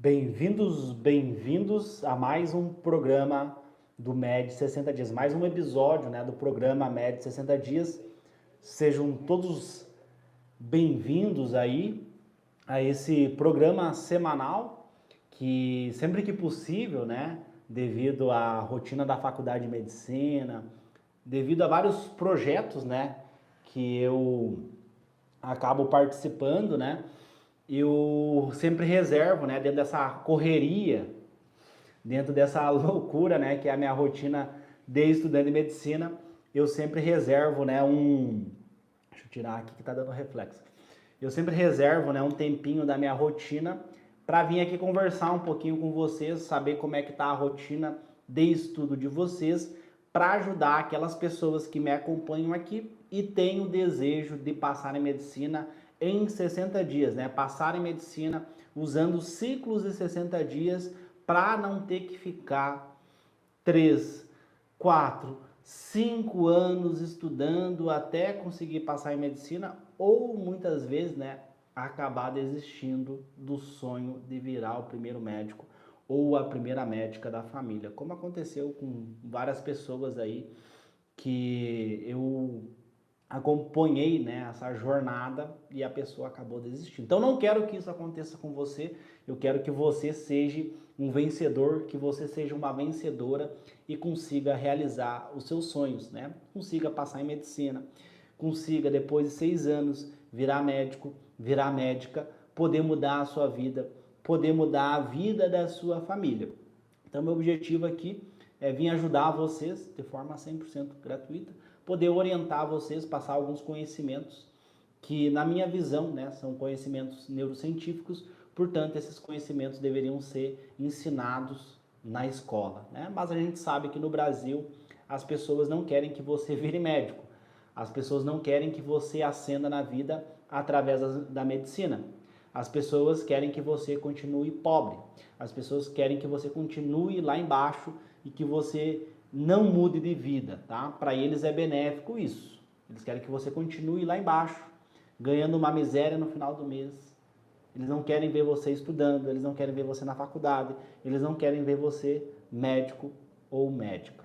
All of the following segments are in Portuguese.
Bem-vindos a mais um programa do MED 60 Dias, mais um episódio, do programa MED 60 Dias. Sejam todos bem-vindos aí a esse programa semanal que sempre que possível, devido à rotina da Faculdade de Medicina, devido a vários projetos, que eu acabo participando, eu sempre reservo, dentro dessa correria, dentro dessa loucura, que é a minha rotina de estudante de medicina, eu sempre reservo, deixa eu tirar aqui que tá dando reflexo. Eu sempre reservo, um tempinho da minha rotina para vir aqui conversar um pouquinho com vocês, saber como é que tá a rotina de estudo de vocês, para ajudar aquelas pessoas que me acompanham aqui e têm o desejo de passar em medicina em 60 dias, passar em medicina usando ciclos de 60 dias para não ter que ficar 3, 4, 5 anos estudando até conseguir passar em medicina ou muitas vezes, acabar desistindo do sonho de virar o primeiro médico ou a primeira médica da família, como aconteceu com várias pessoas aí que eu acompanhei, essa jornada e a pessoa acabou desistindo. Então não quero que isso aconteça com você, eu quero que você seja um vencedor, que você seja uma vencedora e consiga realizar os seus sonhos, Consiga passar em medicina, consiga depois de 6 anos virar médico, virar médica, poder mudar a sua vida, poder mudar a vida da sua família. Então meu objetivo aqui é vir ajudar vocês de forma 100% gratuita, poder orientar vocês, passar alguns conhecimentos que, na minha visão, são conhecimentos neurocientíficos, portanto, esses conhecimentos deveriam ser ensinados na escola, Mas a gente sabe que no Brasil as pessoas não querem que você vire médico, as pessoas não querem que você ascenda na vida através da medicina. As pessoas querem que você continue pobre, as pessoas querem que você continue lá embaixo e que você não mude de vida, tá? Para eles é benéfico isso. Eles querem que você continue lá embaixo, ganhando uma miséria no final do mês. Eles não querem ver você estudando, eles não querem ver você na faculdade, eles não querem ver você médico ou médica,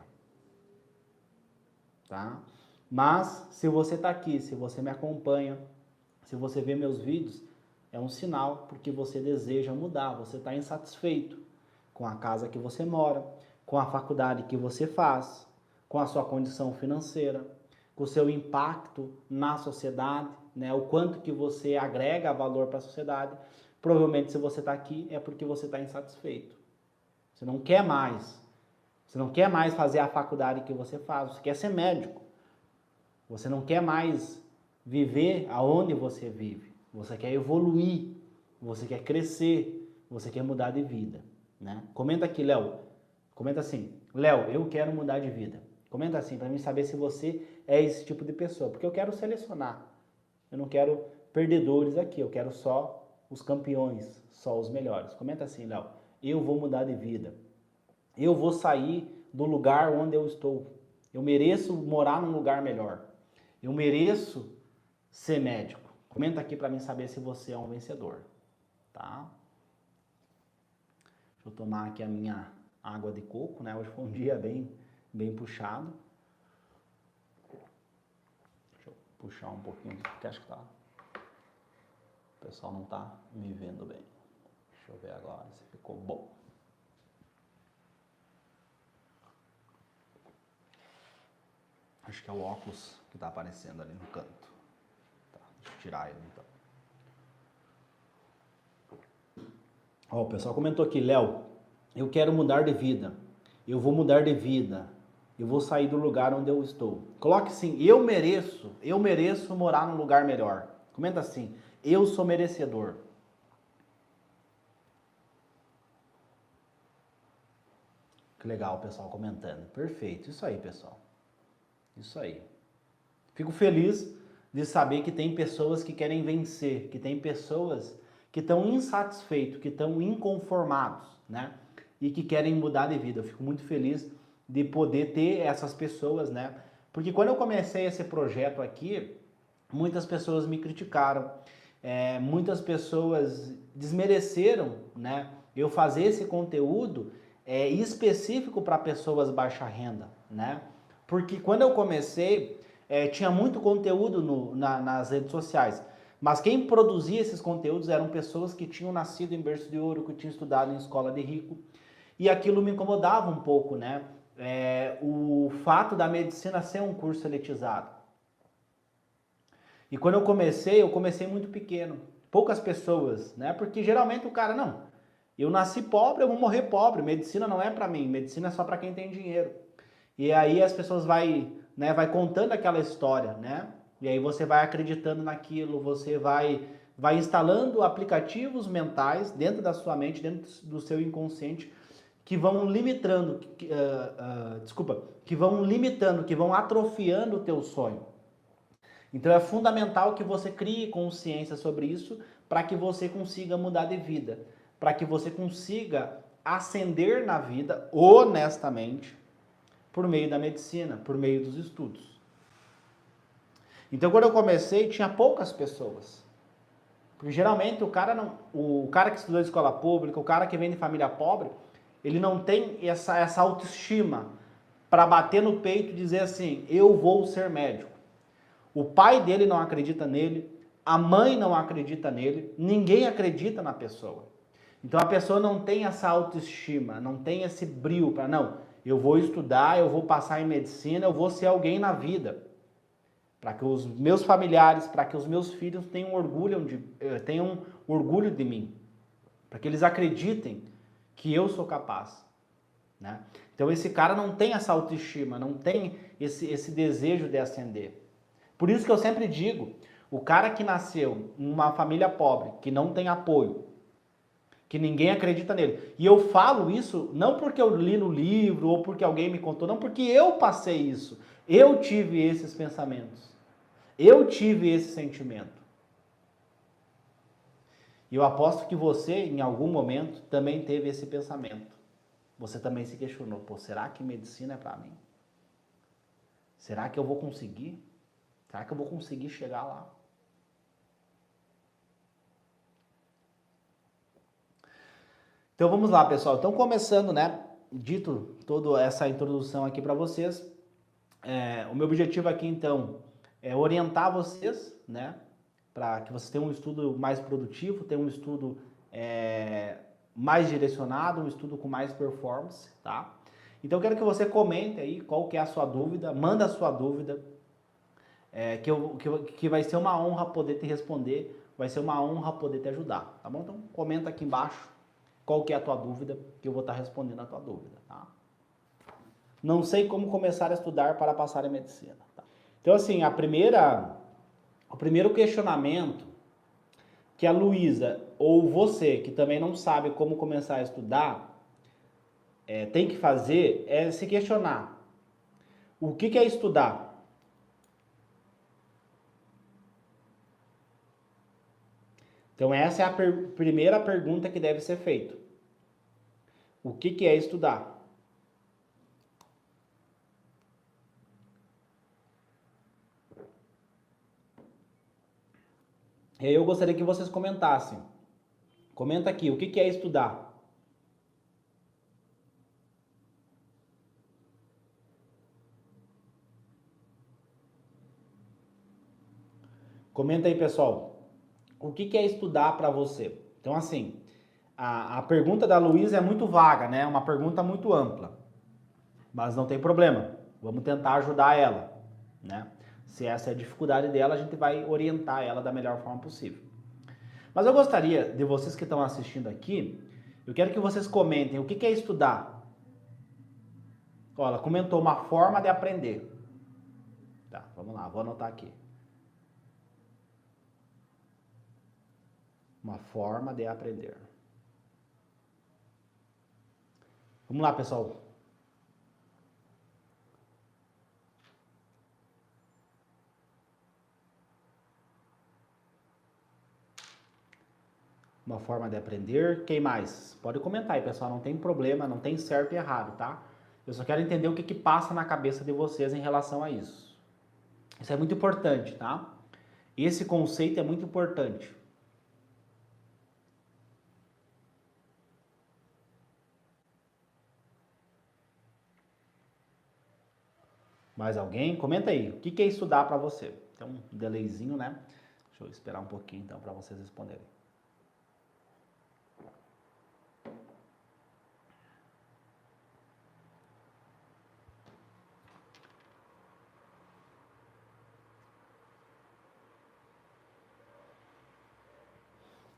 tá? Mas se você está aqui, se você me acompanha, se você vê meus vídeos, é um sinal porque você deseja mudar, você está insatisfeito com a casa que você mora, com a faculdade que você faz, com a sua condição financeira, com o seu impacto na sociedade, o quanto que você agrega valor para a sociedade. Provavelmente se você está aqui é porque você está insatisfeito. Você não quer mais. Você não quer mais fazer a faculdade que você faz, você quer ser médico. Você não quer mais viver aonde você vive. Você quer evoluir, você quer crescer, você quer mudar de vida, Comenta aqui, Léo. Comenta assim, Léo, eu quero mudar de vida. Comenta assim, para mim saber se você é esse tipo de pessoa, porque eu quero selecionar. Eu não quero perdedores aqui, eu quero só os campeões, só os melhores. Comenta assim, Léo, eu vou mudar de vida. Eu vou sair do lugar onde eu estou. Eu mereço morar num lugar melhor. Eu mereço ser médico. Comenta aqui para mim saber se você é um vencedor, tá? Deixa eu tomar aqui a minha água de coco, Hoje foi um dia bem puxado. Deixa eu puxar um pouquinho aqui, porque acho que tá... O pessoal não tá me vendo bem. Deixa eu ver agora se ficou bom. Acho que é o óculos que tá aparecendo ali no canto. Tá, deixa eu tirar ele então. Ó, o pessoal comentou aqui, Léo, eu quero mudar de vida. Eu vou mudar de vida. Eu vou sair do lugar onde eu estou. Coloque assim, eu mereço morar num lugar melhor. Comenta assim, eu sou merecedor. Que legal o pessoal comentando. Perfeito, isso aí, pessoal. Isso aí. Fico feliz de saber que tem pessoas que querem vencer, que tem pessoas que estão insatisfeitos, que estão inconformados, E que querem mudar de vida. Eu fico muito feliz de poder ter essas pessoas, Porque quando eu comecei esse projeto aqui, muitas pessoas me criticaram, muitas pessoas desmereceram, eu fazer esse conteúdo específico para pessoas baixa renda, né? Porque quando eu comecei, tinha muito conteúdo nas redes sociais, mas quem produzia esses conteúdos eram pessoas que tinham nascido em berço de ouro, que tinham estudado em escola de rico, e aquilo me incomodava um pouco, né? O fato da medicina ser um curso elitizado. E quando eu comecei muito pequeno, poucas pessoas, né? Porque geralmente o cara, não, eu nasci pobre, eu vou morrer pobre, medicina não é para mim, medicina é só para quem tem dinheiro. E aí as pessoas vai contando aquela história, né? E aí você vai acreditando naquilo, você vai instalando aplicativos mentais dentro da sua mente, dentro do seu inconsciente, que vão limitando, que vão atrofiando o teu sonho. Então é fundamental que você crie consciência sobre isso para que você consiga mudar de vida, para que você consiga ascender na vida honestamente por meio da medicina, por meio dos estudos. Então quando eu comecei tinha poucas pessoas. Porque geralmente o cara que estudou em escola pública, o cara que vem de família pobre, ele não tem essa autoestima para bater no peito e dizer assim, eu vou ser médico. O pai dele não acredita nele, a mãe não acredita nele, ninguém acredita na pessoa. Então a pessoa não tem essa autoestima, não tem esse brio para, não, eu vou estudar, eu vou passar em medicina, eu vou ser alguém na vida. Para que os meus familiares, para que os meus filhos tenham orgulho de mim. Para que eles acreditem que eu sou capaz. Né? Então esse cara não tem essa autoestima, não tem esse desejo de ascender. Por isso que eu sempre digo, o cara que nasceu em uma família pobre, que não tem apoio, que ninguém acredita nele. E eu falo isso não porque eu li no livro ou porque alguém me contou, não, porque eu passei isso. Eu tive esses pensamentos. Eu tive esse sentimento. E eu aposto que você, em algum momento, também teve esse pensamento. Você também se questionou, pô, será que medicina é para mim? Será que eu vou conseguir? Será que eu vou conseguir chegar lá? Então vamos lá, pessoal. Então começando, né? Dito toda essa introdução aqui para vocês, o meu objetivo aqui então é orientar vocês, né? Para que vocês tenham um estudo mais produtivo, tenham um estudo mais direcionado, um estudo com mais performance, tá? Então eu quero que você comente aí qual que é a sua dúvida, manda a sua dúvida, que vai ser uma honra poder te responder, vai ser uma honra poder te ajudar, tá bom? Então comenta aqui embaixo qual que é a tua dúvida, que eu vou estar respondendo a tua dúvida, tá? Não sei como começar a estudar para passar em medicina. Tá? Então assim, o primeiro questionamento que a Luísa ou você que também não sabe como começar a estudar tem que fazer é se questionar. O que é estudar? Então essa é a primeira pergunta que deve ser feita. O que é estudar? E aí eu gostaria que vocês comentassem. Comenta aqui, o que é estudar? Comenta aí, pessoal. O que é estudar para você? Então, assim, a pergunta da Luísa é muito vaga, né? É uma pergunta muito ampla. Mas não tem problema. Vamos tentar ajudar ela, né? Se essa é a dificuldade dela, a gente vai orientar ela da melhor forma possível. Mas eu gostaria de vocês que estão assistindo aqui, eu quero que vocês comentem o que é estudar. Ó, ela comentou uma forma de aprender. Tá, vamos lá, vou anotar aqui. Uma forma de aprender. Vamos lá, pessoal. Uma forma de aprender. Quem mais? Pode comentar aí, pessoal. Não tem problema, não tem certo e errado, tá? Eu só quero entender o que passa na cabeça de vocês em relação a isso. Isso é muito importante, tá? Esse conceito é muito importante. Mais alguém? Comenta aí. O que é estudar para você? Tem um delayzinho, né? Deixa eu esperar um pouquinho então para vocês responderem.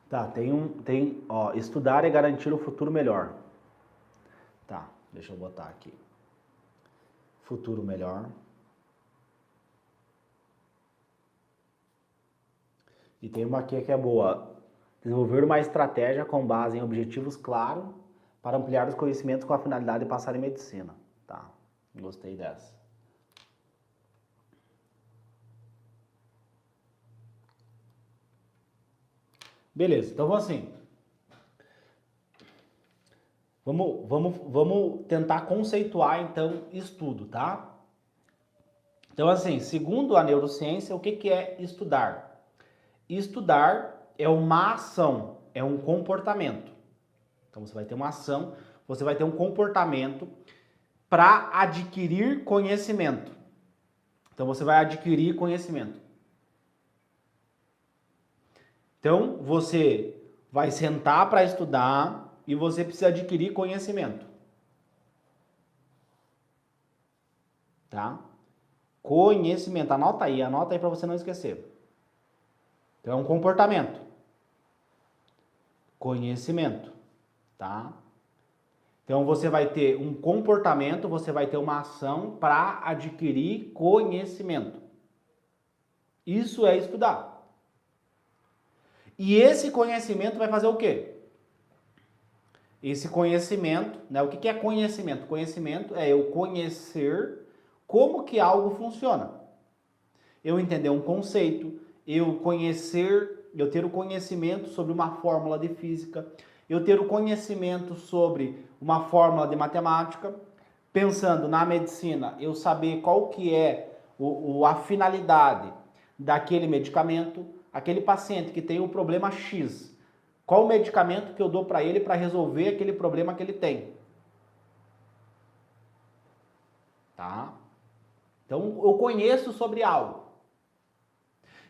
Tá, ó, estudar é garantir o futuro melhor. Tá, deixa eu botar aqui. Futuro melhor. E tem uma aqui que é boa. Desenvolver uma estratégia com base em objetivos claros para ampliar os conhecimentos com a finalidade de passar em medicina. Tá, gostei dessa. Beleza, então assim, vamos tentar conceituar então estudo, tá? Então assim, segundo a neurociência, o que é estudar? Estudar é uma ação, é um comportamento. Então você vai ter uma ação, você vai ter um comportamento para adquirir conhecimento. Então você vai adquirir conhecimento. Então você vai sentar para estudar e você precisa adquirir conhecimento. Tá? Conhecimento, anota aí para você não esquecer. Então é um comportamento. Conhecimento, tá? Então você vai ter um comportamento, você vai ter uma ação para adquirir conhecimento. Isso é estudar. E esse conhecimento vai fazer o quê? Esse conhecimento, né? O que é conhecimento? Conhecimento é eu conhecer como que algo funciona. Eu entender um conceito, eu ter o conhecimento sobre uma fórmula de física, eu ter o conhecimento sobre uma fórmula de matemática, pensando na medicina, eu saber qual que é a finalidade daquele medicamento, aquele paciente que tem o problema X, qual o medicamento que eu dou para ele para resolver aquele problema que ele tem. Tá? Então, eu conheço sobre algo.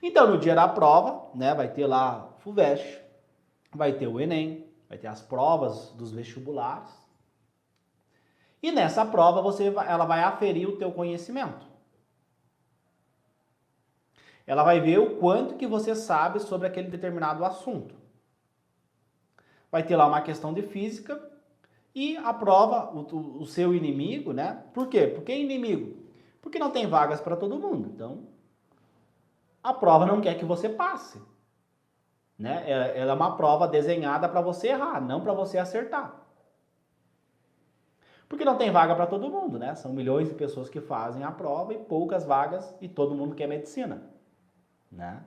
Então, no dia da prova, né, vai ter lá o FUVEST, vai ter o Enem, vai ter as provas dos vestibulares. E nessa prova, ela vai aferir o teu conhecimento. Ela vai ver o quanto que você sabe sobre aquele determinado assunto. Vai ter lá uma questão de física e a prova, o seu inimigo, né? Por quê? Por que inimigo? Porque não tem vagas para todo mundo. Então, a prova não quer que você passe. Né? Ela é uma prova desenhada para você errar, não para você acertar. Porque não tem vaga para todo mundo, né? São milhões de pessoas que fazem a prova e poucas vagas e todo mundo quer medicina. Né?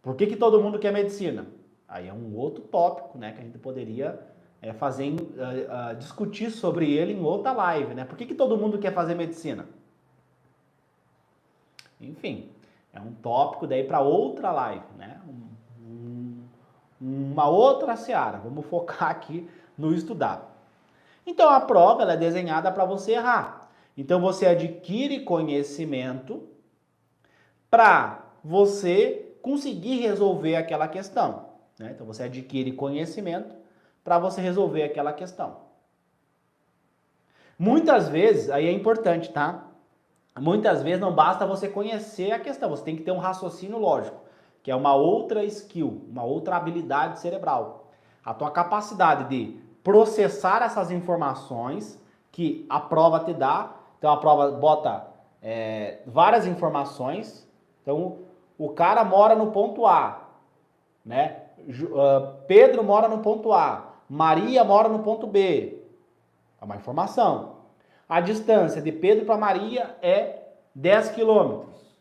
Por que todo mundo quer medicina? Aí é um outro tópico, né, que a gente poderia discutir sobre ele em outra live, né? Por que todo mundo quer fazer medicina? Enfim, é um tópico daí para outra live, né? Uma outra seara. Vamos focar aqui no estudar. Então a prova ela é desenhada para você errar. Então você adquire conhecimento para você conseguir resolver aquela questão. Né? Então você adquire conhecimento para você resolver aquela questão. Muitas vezes, aí é importante, tá? Muitas vezes não basta você conhecer a questão, você tem que ter um raciocínio lógico, que é uma outra skill, uma outra habilidade cerebral. A tua capacidade de processar essas informações que a prova te dá. Então a prova bota várias informações. Então o cara mora no ponto A, né? Pedro mora no ponto A, Maria mora no ponto B. É uma informação. A distância de Pedro para Maria é 10 quilômetros.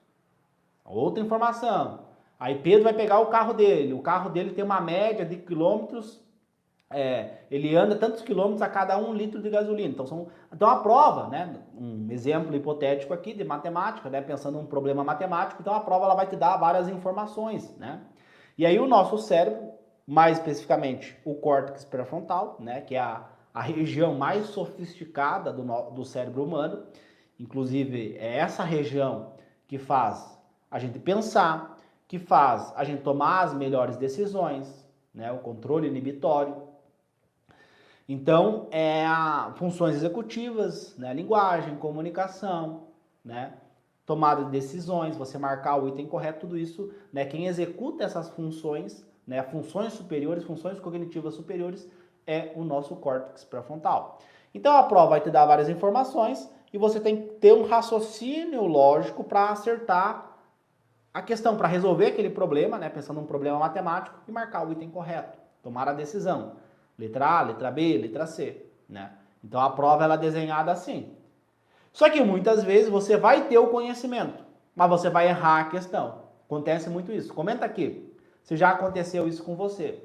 Outra informação. Aí Pedro vai pegar o carro dele tem uma média de quilômetros, ele anda tantos quilômetros a cada 1 litro de gasolina. Então a prova, né, um exemplo hipotético aqui de matemática, né, pensando num problema matemático, então a prova ela vai te dar várias informações, né? E aí o nosso cérebro, mais especificamente o córtex pré-frontal, né, que é a região mais sofisticada do cérebro humano, Inclusive, é essa região que faz a gente pensar, que faz a gente tomar as melhores decisões, né? O controle inibitório. Então, funções executivas, né? Linguagem, comunicação, né? Tomada de decisões, você marcar o item correto, tudo isso, né? Quem executa essas funções, né? Funções superiores, funções cognitivas superiores, é o nosso córtex pré-frontal. Então, a prova vai te dar várias informações e você tem que ter um raciocínio lógico para acertar a questão, para resolver aquele problema, né? Pensando num problema matemático e marcar o item correto, tomar a decisão. Letra A, letra B, letra C, né? Então, a prova ela é desenhada assim. Só que muitas vezes você vai ter o conhecimento, mas você vai errar a questão. Acontece muito isso. Comenta aqui se já aconteceu isso com você.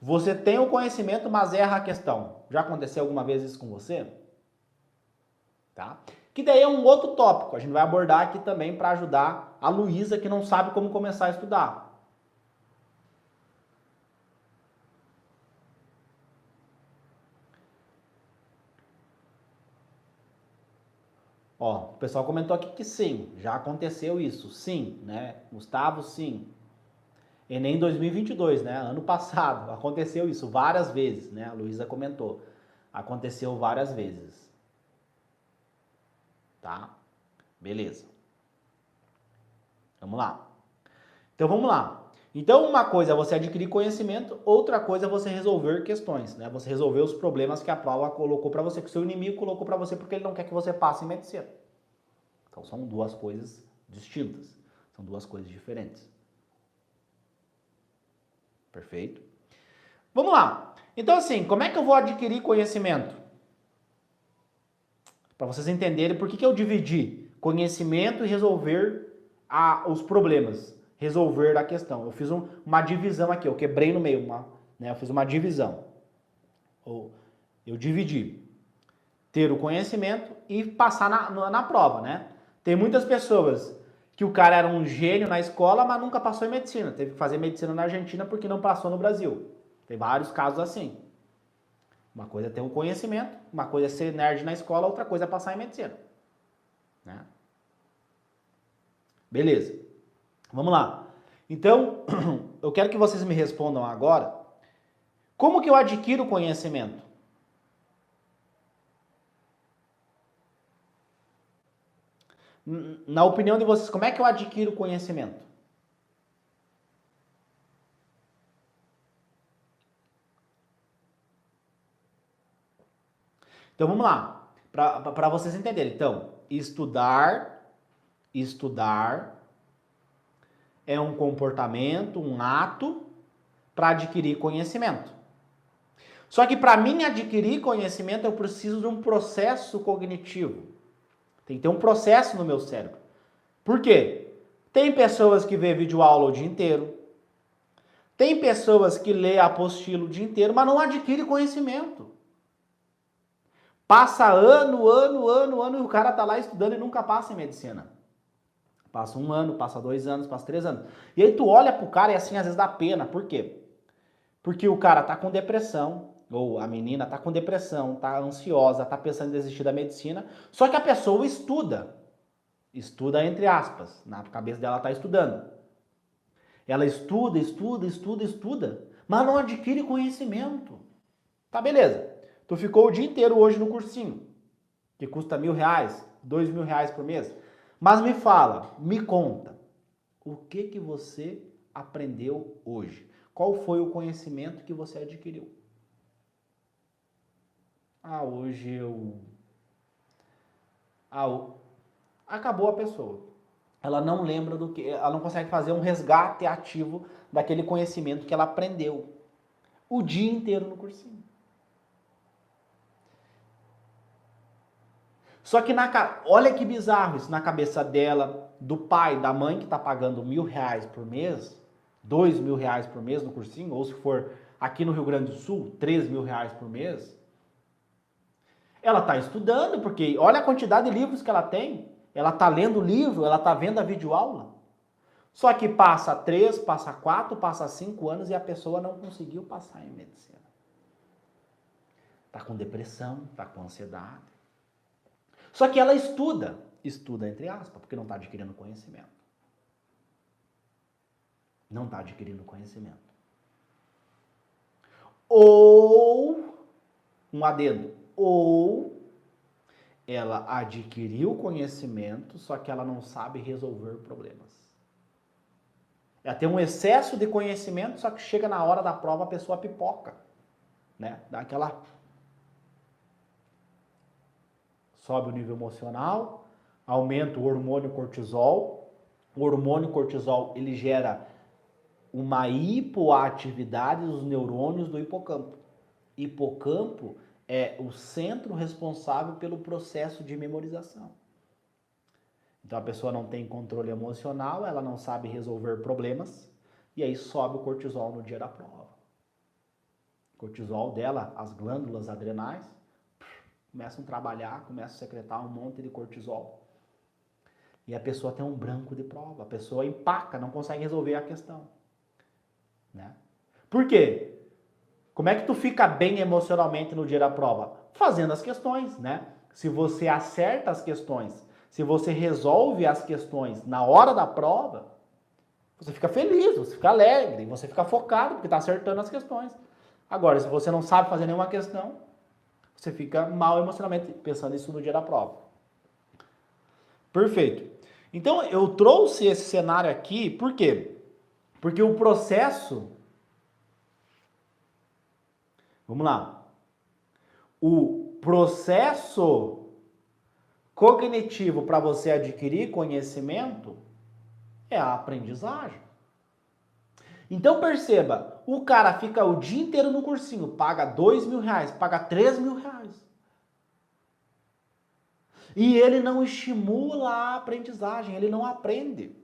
Você tem o conhecimento, mas erra a questão. Já aconteceu alguma vez isso com você? Tá? Que daí é um outro tópico. A gente vai abordar aqui também para ajudar a Luísa que não sabe como começar a estudar. Ó, o pessoal comentou aqui que sim, já aconteceu isso. Sim, né? Gustavo, sim. Enem 2022, né? Ano passado, aconteceu isso várias vezes, né? A Luísa comentou. Aconteceu várias vezes. Tá? Beleza. Vamos lá. Então vamos lá. Então uma coisa é você adquirir conhecimento, outra coisa é você resolver questões, né? Você resolver os problemas que a prova colocou para você, que o seu inimigo colocou para você porque ele não quer que você passe em medicina. Então são duas coisas distintas, são duas coisas diferentes. Perfeito? Vamos lá. Então assim, como é que eu vou adquirir conhecimento? Para vocês entenderem por que eu dividi conhecimento e resolver os problemas. Resolver a questão. Eu fiz uma divisão aqui, eu quebrei no meio, né? Eu fiz uma divisão. Eu dividi. Ter o conhecimento e passar na prova, né? Tem muitas pessoas que o cara era um gênio na escola, mas nunca passou em medicina. Teve que fazer medicina na Argentina porque não passou no Brasil. Tem vários casos assim. Uma coisa é ter o conhecimento, uma coisa é ser nerd na escola, outra coisa é passar em medicina. Né? Beleza. Vamos lá. Então, eu quero que vocês me respondam agora. Como que eu adquiro conhecimento? Na opinião de vocês, como é que eu adquiro conhecimento? Então vamos lá, para vocês entenderem. Então, estudar é um comportamento, um ato para adquirir conhecimento. Só que para mim adquirir conhecimento eu preciso de um processo cognitivo. Tem que ter um processo no meu cérebro. Por quê? Tem pessoas que vê videoaula o dia inteiro. Tem pessoas que lê a apostila o dia inteiro, mas não adquire conhecimento. Passa ano e o cara tá lá estudando e nunca passa em medicina. Passa 1 ano, passa 2 anos, passa 3 anos. E aí tu olha pro cara e assim às vezes dá pena. Por quê? Porque o cara tá com depressão, ou a menina tá com depressão, tá ansiosa, tá pensando em desistir da medicina, só que a pessoa estuda. Estuda entre aspas, na cabeça dela tá estudando. Ela estuda, mas não adquire conhecimento. Tá, beleza. Tu ficou o dia inteiro hoje no cursinho, que custa R$1.000, R$2.000 por mês. Mas me fala, me conta, o que você aprendeu hoje? Qual foi o conhecimento que você adquiriu? Hoje eu... Acabou a pessoa. Ela não lembra do que... Ela não consegue fazer um resgate ativo daquele conhecimento que ela aprendeu o dia inteiro no cursinho. Só que, olha que bizarro isso, na cabeça dela, do pai, da mãe que está pagando R$1.000 por mês, R$2.000 por mês no cursinho, ou se for aqui no Rio Grande do Sul, R$3.000 por mês. Ela está estudando, porque olha a quantidade de livros que ela tem. Ela está lendo o livro, ela está vendo a videoaula. Só que passa 3, passa 4, passa 5 anos e a pessoa não conseguiu passar em medicina. está com depressão, está com ansiedade. Só que ela estuda entre aspas, porque não está adquirindo conhecimento. Não está adquirindo conhecimento. Ou, um adendo, ou ela adquiriu conhecimento, só que ela não sabe resolver problemas. Ela tem um excesso de conhecimento, só que chega na hora da prova a pessoa pipoca, né? Dá aquela... Sobe o nível emocional, aumenta o hormônio cortisol. O hormônio cortisol, ele gera uma hipoatividade dos neurônios do hipocampo. Hipocampo é o centro responsável pelo processo de memorização. Então a pessoa não tem controle emocional, ela não sabe resolver problemas, e aí sobe o cortisol no dia da prova. O cortisol dela, as glândulas adrenais, começam a trabalhar, começam a secretar um monte de cortisol. E a pessoa tem um branco de prova, a pessoa empaca, não consegue resolver a questão. Né? Por quê? Como é que tu fica bem emocionalmente no dia da prova? Fazendo as questões, né? Se você acerta as questões, se você resolve as questões na hora da prova, você fica feliz, você fica alegre, você fica focado porque está acertando as questões. Agora, se você não sabe fazer nenhuma questão, você fica mal emocionalmente pensando isso no dia da prova. Perfeito. Então, eu trouxe esse cenário aqui, por quê? Porque o processo... Vamos lá. O processo cognitivo para você adquirir conhecimento é a aprendizagem. Então perceba, o cara fica o dia inteiro no cursinho, paga R$2.000, paga R$3.000. E ele não estimula a aprendizagem, ele não aprende.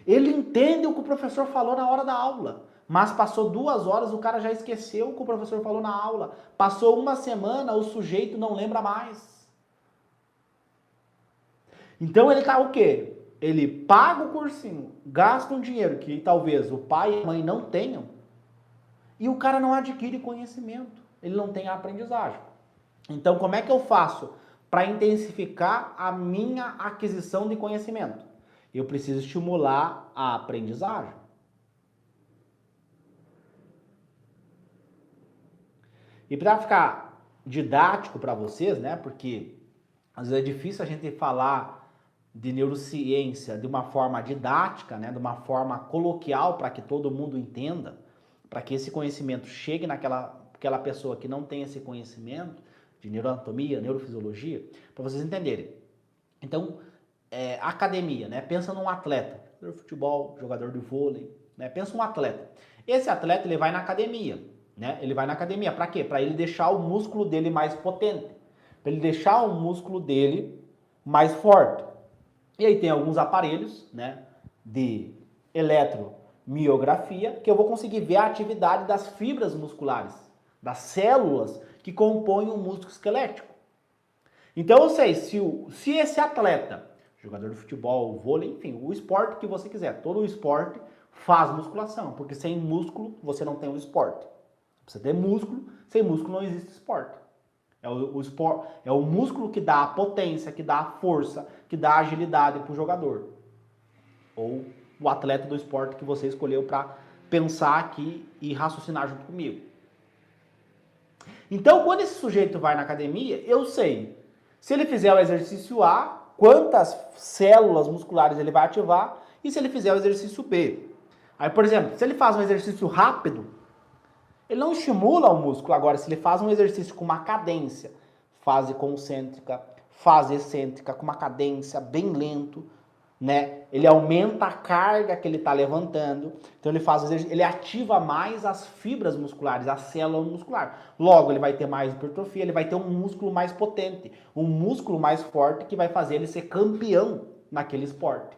Ele entende o que o professor falou na hora da aula, mas passou 2 horas, o cara já esqueceu o que o professor falou na aula. Passou 1 semana, o sujeito não lembra mais. Então ele tá o quê? Ele paga o cursinho, gasta um dinheiro que talvez o pai e a mãe não tenham, e o cara não adquire conhecimento, ele não tem a aprendizagem. Então como é que eu faço para intensificar a minha aquisição de conhecimento? Eu preciso estimular a aprendizagem. E para ficar didático para vocês, né? Porque às vezes é difícil a gente falar de neurociência de uma forma didática, né? De uma forma coloquial para que todo mundo entenda, para que esse conhecimento chegue naquela pessoa que não tem esse conhecimento de neuroanatomia, neurofisiologia, para vocês entenderem. Então, academia, né? Pensa num atleta, jogador de futebol, jogador de vôlei, né? Pensa um atleta. Esse atleta, ele vai na academia, né? Ele vai na academia, para quê? Para ele deixar o músculo dele mais potente, para ele deixar o músculo dele mais forte. E aí tem alguns aparelhos, né, de eletromiografia, que eu vou conseguir ver a atividade das fibras musculares, das células que compõem o músculo esquelético. Então eu sei, se esse atleta, jogador de futebol, vôlei, enfim, o esporte que você quiser, todo o esporte faz musculação, porque sem músculo você não tem o esporte. Você tem músculo, sem músculo não existe esporte. É o músculo que dá a potência, que dá a força, que dá a agilidade para o jogador. Ou o atleta do esporte que você escolheu para pensar aqui e raciocinar junto comigo. Então, quando esse sujeito vai na academia, eu sei, se ele fizer o exercício A, quantas células musculares ele vai ativar, e se ele fizer o exercício B. Aí, por exemplo, se ele faz um exercício rápido, ele não estimula o músculo. Agora, se ele faz um exercício com uma cadência, fase concêntrica, fase excêntrica, com uma cadência bem lento, né? Ele aumenta a carga que ele está levantando. Então ele ativa mais as fibras musculares, a célula muscular. Logo, ele vai ter mais hipertrofia, ele vai ter um músculo mais potente, um músculo mais forte que vai fazer ele ser campeão naquele esporte.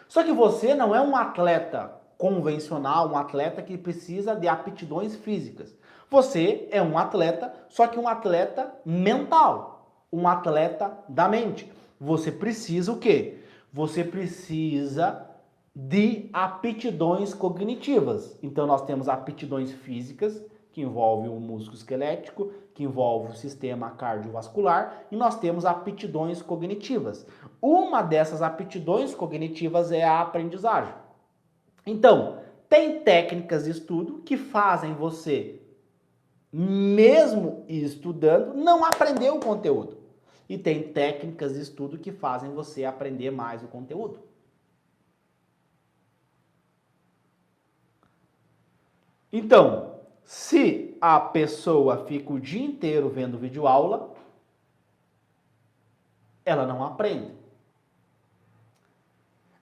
Só que você não é um atleta convencional, um atleta que precisa de aptidões físicas. Você é um atleta, só que um atleta mental, um atleta da mente. Você precisa o quê? Você precisa de aptidões cognitivas. Então nós temos aptidões físicas que envolve o músculo esquelético, que envolve o sistema cardiovascular, e nós temos aptidões cognitivas. Uma dessas aptidões cognitivas é a aprendizagem. Então, tem técnicas de estudo que fazem você, mesmo estudando, não aprender o conteúdo. E tem técnicas de estudo que fazem você aprender mais o conteúdo. Então, se a pessoa fica o dia inteiro vendo videoaula, ela não aprende.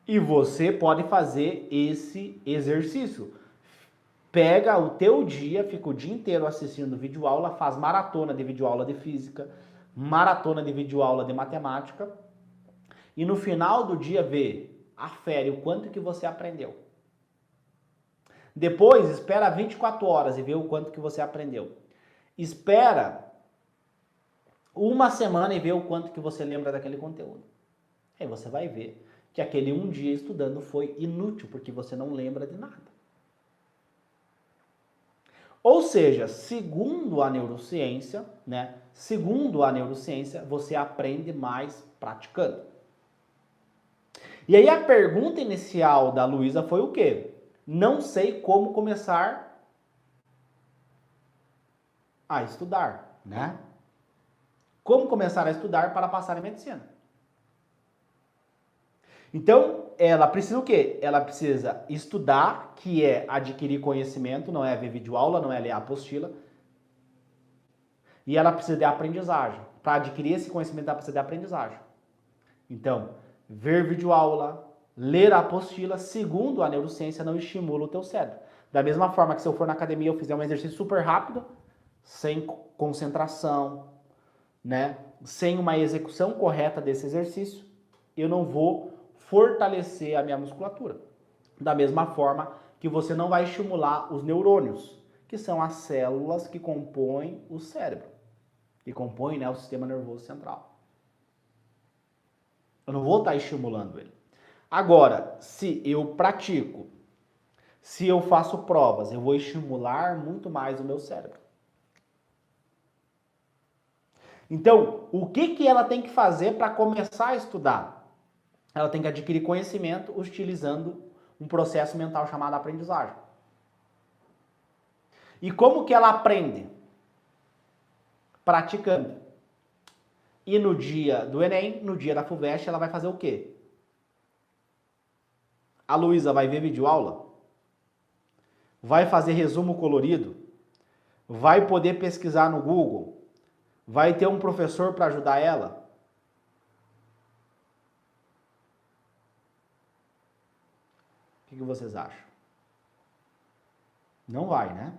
E você pode fazer esse exercício. Pega o teu dia, fica o dia inteiro assistindo videoaula, faz maratona de videoaula de física, maratona de videoaula de matemática, e no final do dia afere o quanto que você aprendeu. Depois, espera 24 horas e vê o quanto que você aprendeu. Espera uma semana e vê o quanto que você lembra daquele conteúdo. Aí você vai ver que aquele um dia estudando foi inútil, porque você não lembra de nada. Ou seja, segundo a neurociência, você aprende mais praticando. E aí a pergunta inicial da Luísa foi o quê? Não sei como começar a estudar, né? Como começar a estudar para passar em medicina? Então, ela precisa o quê? Ela precisa estudar, que é adquirir conhecimento, não é ver videoaula, não é ler a apostila. E ela precisa de aprendizagem. Para adquirir esse conhecimento, ela precisa de aprendizagem. Então, ver videoaula, ler a apostila, segundo a neurociência, não estimula o teu cérebro. Da mesma forma que se eu for na academia, eu fizer um exercício super rápido, sem concentração, né? Sem uma execução correta desse exercício, eu não vou fortalecer a minha musculatura. Da mesma forma que você não vai estimular os neurônios, que são as células que compõem o cérebro, que compõem, né, o sistema nervoso central. Eu não vou estar estimulando ele. Agora, se eu pratico, se eu faço provas, eu vou estimular muito mais o meu cérebro. Então, o que ela tem que fazer para começar a estudar? Ela tem que adquirir conhecimento utilizando um processo mental chamado aprendizagem. E como que ela aprende? Praticando. E no dia do Enem, no dia da FUVEST, ela vai fazer o quê? A Luísa vai ver videoaula? Vai fazer resumo colorido? Vai poder pesquisar no Google? Vai ter um professor para ajudar ela? O que vocês acham? Não vai, né?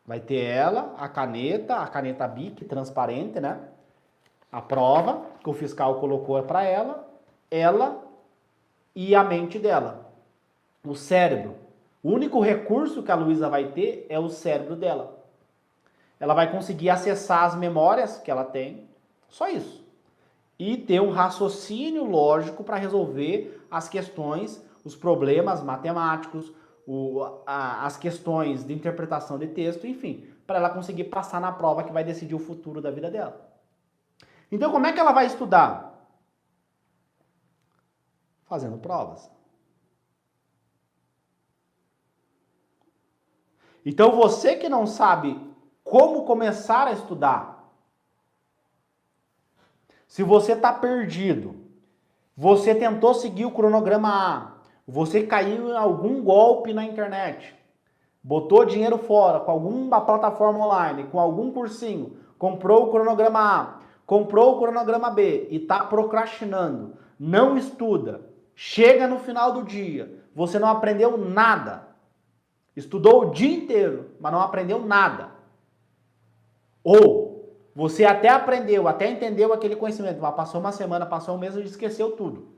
Vai ter ela, a caneta Bic transparente, né? A prova que o fiscal colocou para ela e a mente dela. O cérebro. O único recurso que a Luísa vai ter é o cérebro dela. Ela vai conseguir acessar as memórias que ela tem, só isso. E ter um raciocínio lógico para resolver as questões, os problemas matemáticos, as questões de interpretação de texto, enfim, para ela conseguir passar na prova que vai decidir o futuro da vida dela. Então, como é que ela vai estudar? Fazendo provas. Então, você que não sabe como começar a estudar, se você está perdido, você tentou seguir o cronograma A, você caiu em algum golpe na internet, botou dinheiro fora com alguma plataforma online, com algum cursinho, comprou o cronograma A, comprou o cronograma B e está procrastinando, não estuda, chega no final do dia, você não aprendeu nada, estudou o dia inteiro, mas não aprendeu nada. Ou você até aprendeu, até entendeu aquele conhecimento, mas passou uma semana, passou um mês e esqueceu tudo.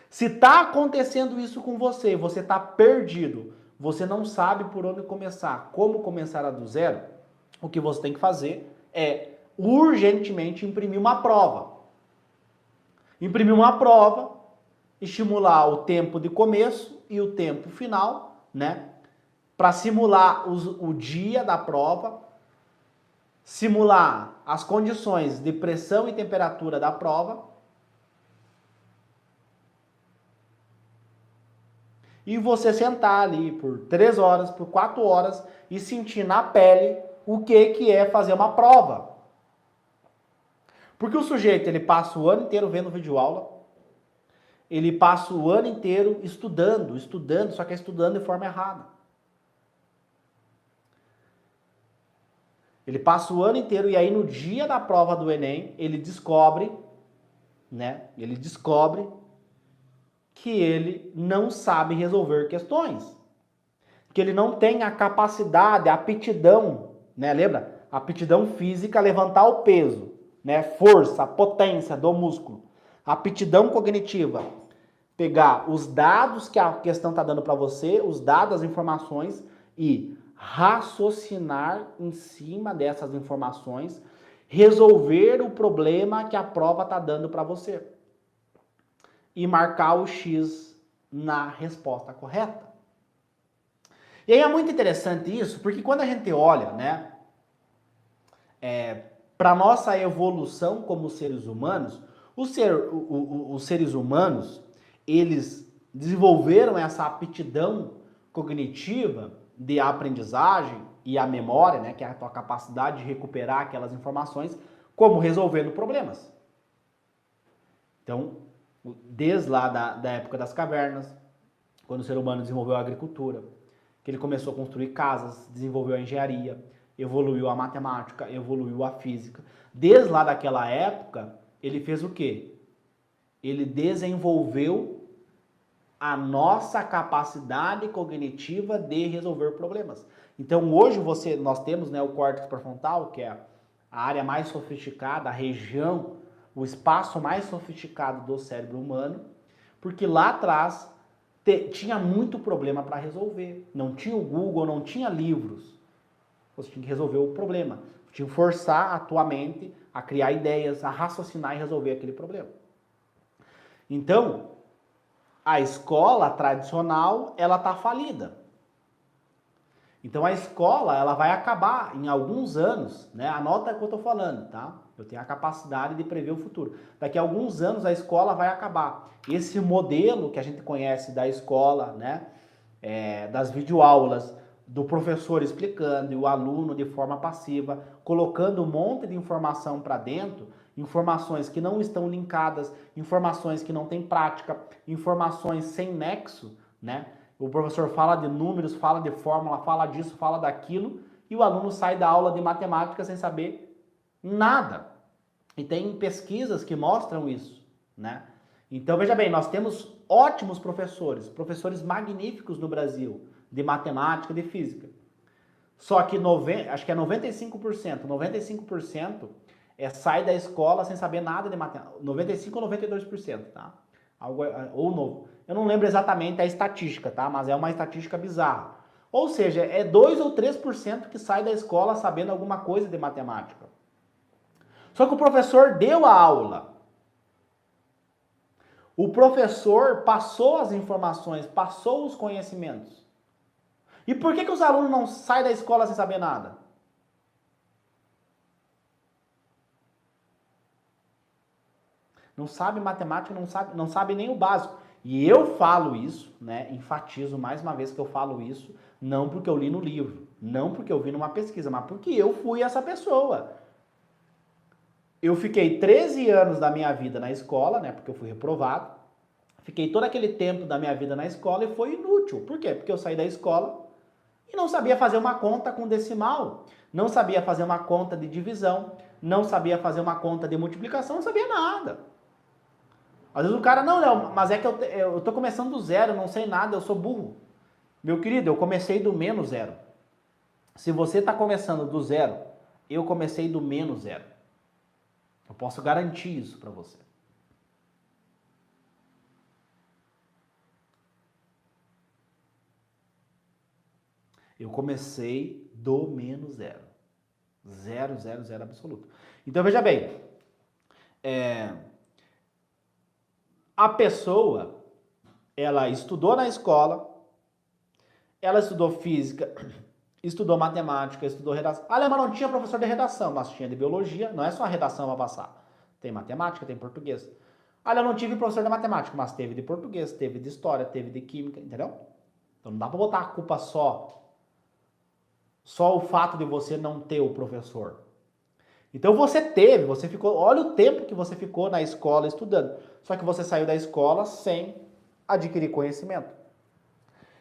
Se está acontecendo isso com você, você está perdido, você não sabe por onde começar, como começar do zero, o que você tem que fazer é urgentemente imprimir uma prova. Imprimir uma prova, estimular o tempo de começo e o tempo final, né? para simular o dia da prova, simular as condições de pressão e temperatura da prova e você sentar ali por 3 horas, por 4 horas e sentir na pele o que é fazer uma prova. Porque o sujeito, ele passa o ano inteiro vendo videoaula, ele passa o ano inteiro estudando, só que é estudando de forma errada. Ele passa o ano inteiro e aí no dia da prova do Enem, ele descobre, né? Ele descobre que ele não sabe resolver questões. Que ele não tem a capacidade, a aptidão, né? Lembra? A aptidão física, levantar o peso, né? Força, potência do músculo. A aptidão cognitiva, pegar os dados que a questão está dando para você, os dados, as informações e raciocinar em cima dessas informações, resolver o problema que a prova está dando para você e marcar o X na resposta correta. E aí é muito interessante isso, porque quando a gente olha, né, para nossa evolução como seres humanos, os seres humanos, eles desenvolveram essa aptidão cognitiva de aprendizagem e a memória, né, que é a tua capacidade de recuperar aquelas informações, como resolvendo problemas. Então, desde lá da época das cavernas, quando o ser humano desenvolveu a agricultura, que ele começou a construir casas, desenvolveu a engenharia, evoluiu a matemática, evoluiu a física. Desde lá daquela época, ele fez o quê? Ele desenvolveu a nossa capacidade cognitiva de resolver problemas. Então hoje nós temos, né, o córtex pré-frontal, que é a área mais sofisticada, a região, o espaço mais sofisticado do cérebro humano, porque lá atrás tinha muito problema para resolver. Não tinha o Google, não tinha livros. Você tinha que resolver o problema. Você tinha que forçar a tua mente a criar ideias, a raciocinar e resolver aquele problema. Então, a escola tradicional, ela está falida. Então a escola, ela vai acabar em alguns anos, né? Anota o que eu estou falando, tá? Eu tenho a capacidade de prever o futuro. Daqui a alguns anos a escola vai acabar. Esse modelo que a gente conhece da escola, né? Das videoaulas, do professor explicando e o aluno de forma passiva, colocando um monte de informação para dentro, informações que não estão linkadas, informações que não têm prática, informações sem nexo, né? O professor fala de números, fala de fórmula, fala disso, fala daquilo, e o aluno sai da aula de matemática sem saber nada. E tem pesquisas que mostram isso, né? Então, veja bem, nós temos ótimos professores magníficos no Brasil, de matemática, de física. Só que acho que é 95% sai da escola sem saber nada de matemática. 95 ou 92%, tá? Ou novo. Eu não lembro exatamente a estatística, tá? Mas é uma estatística bizarra. Ou seja, é 2 ou 3% que sai da escola sabendo alguma coisa de matemática. Só que o professor deu a aula. O professor passou as informações, passou os conhecimentos. E por que os alunos não saem da escola sem saber nada? Não sabe matemática, não sabe nem o básico. E eu falo isso, né? Enfatizo mais uma vez que eu falo isso, não porque eu li no livro, não porque eu vi numa pesquisa, mas porque eu fui essa pessoa. Eu fiquei 13 anos da minha vida na escola, né? Porque eu fui reprovado. Fiquei todo aquele tempo da minha vida na escola e foi inútil. Por quê? Porque eu saí da escola e não sabia fazer uma conta com decimal, não sabia fazer uma conta de divisão, não sabia fazer uma conta de multiplicação, não sabia nada. Às vezes o cara, não, Léo, mas é que eu tô começando do zero, não sei nada, eu sou burro. Meu querido, eu comecei do menos zero. Se você está começando do zero, eu comecei do menos zero. Eu posso garantir isso para você. Eu comecei do menos zero. Zero, zero, zero absoluto. Então, veja bem. A pessoa, ela estudou na escola, ela estudou física, estudou matemática, estudou redação. A Alemã não tinha professor de redação, mas tinha de biologia, não é só a redação para passar. Tem matemática, tem português. Olha, eu não tive professor de matemática, mas teve de português, teve de história, teve de química, entendeu? Então não dá para botar a culpa só o fato de você não ter o professor. Então você teve, você ficou, olha o tempo que você ficou na escola estudando. Só que você saiu da escola sem adquirir conhecimento.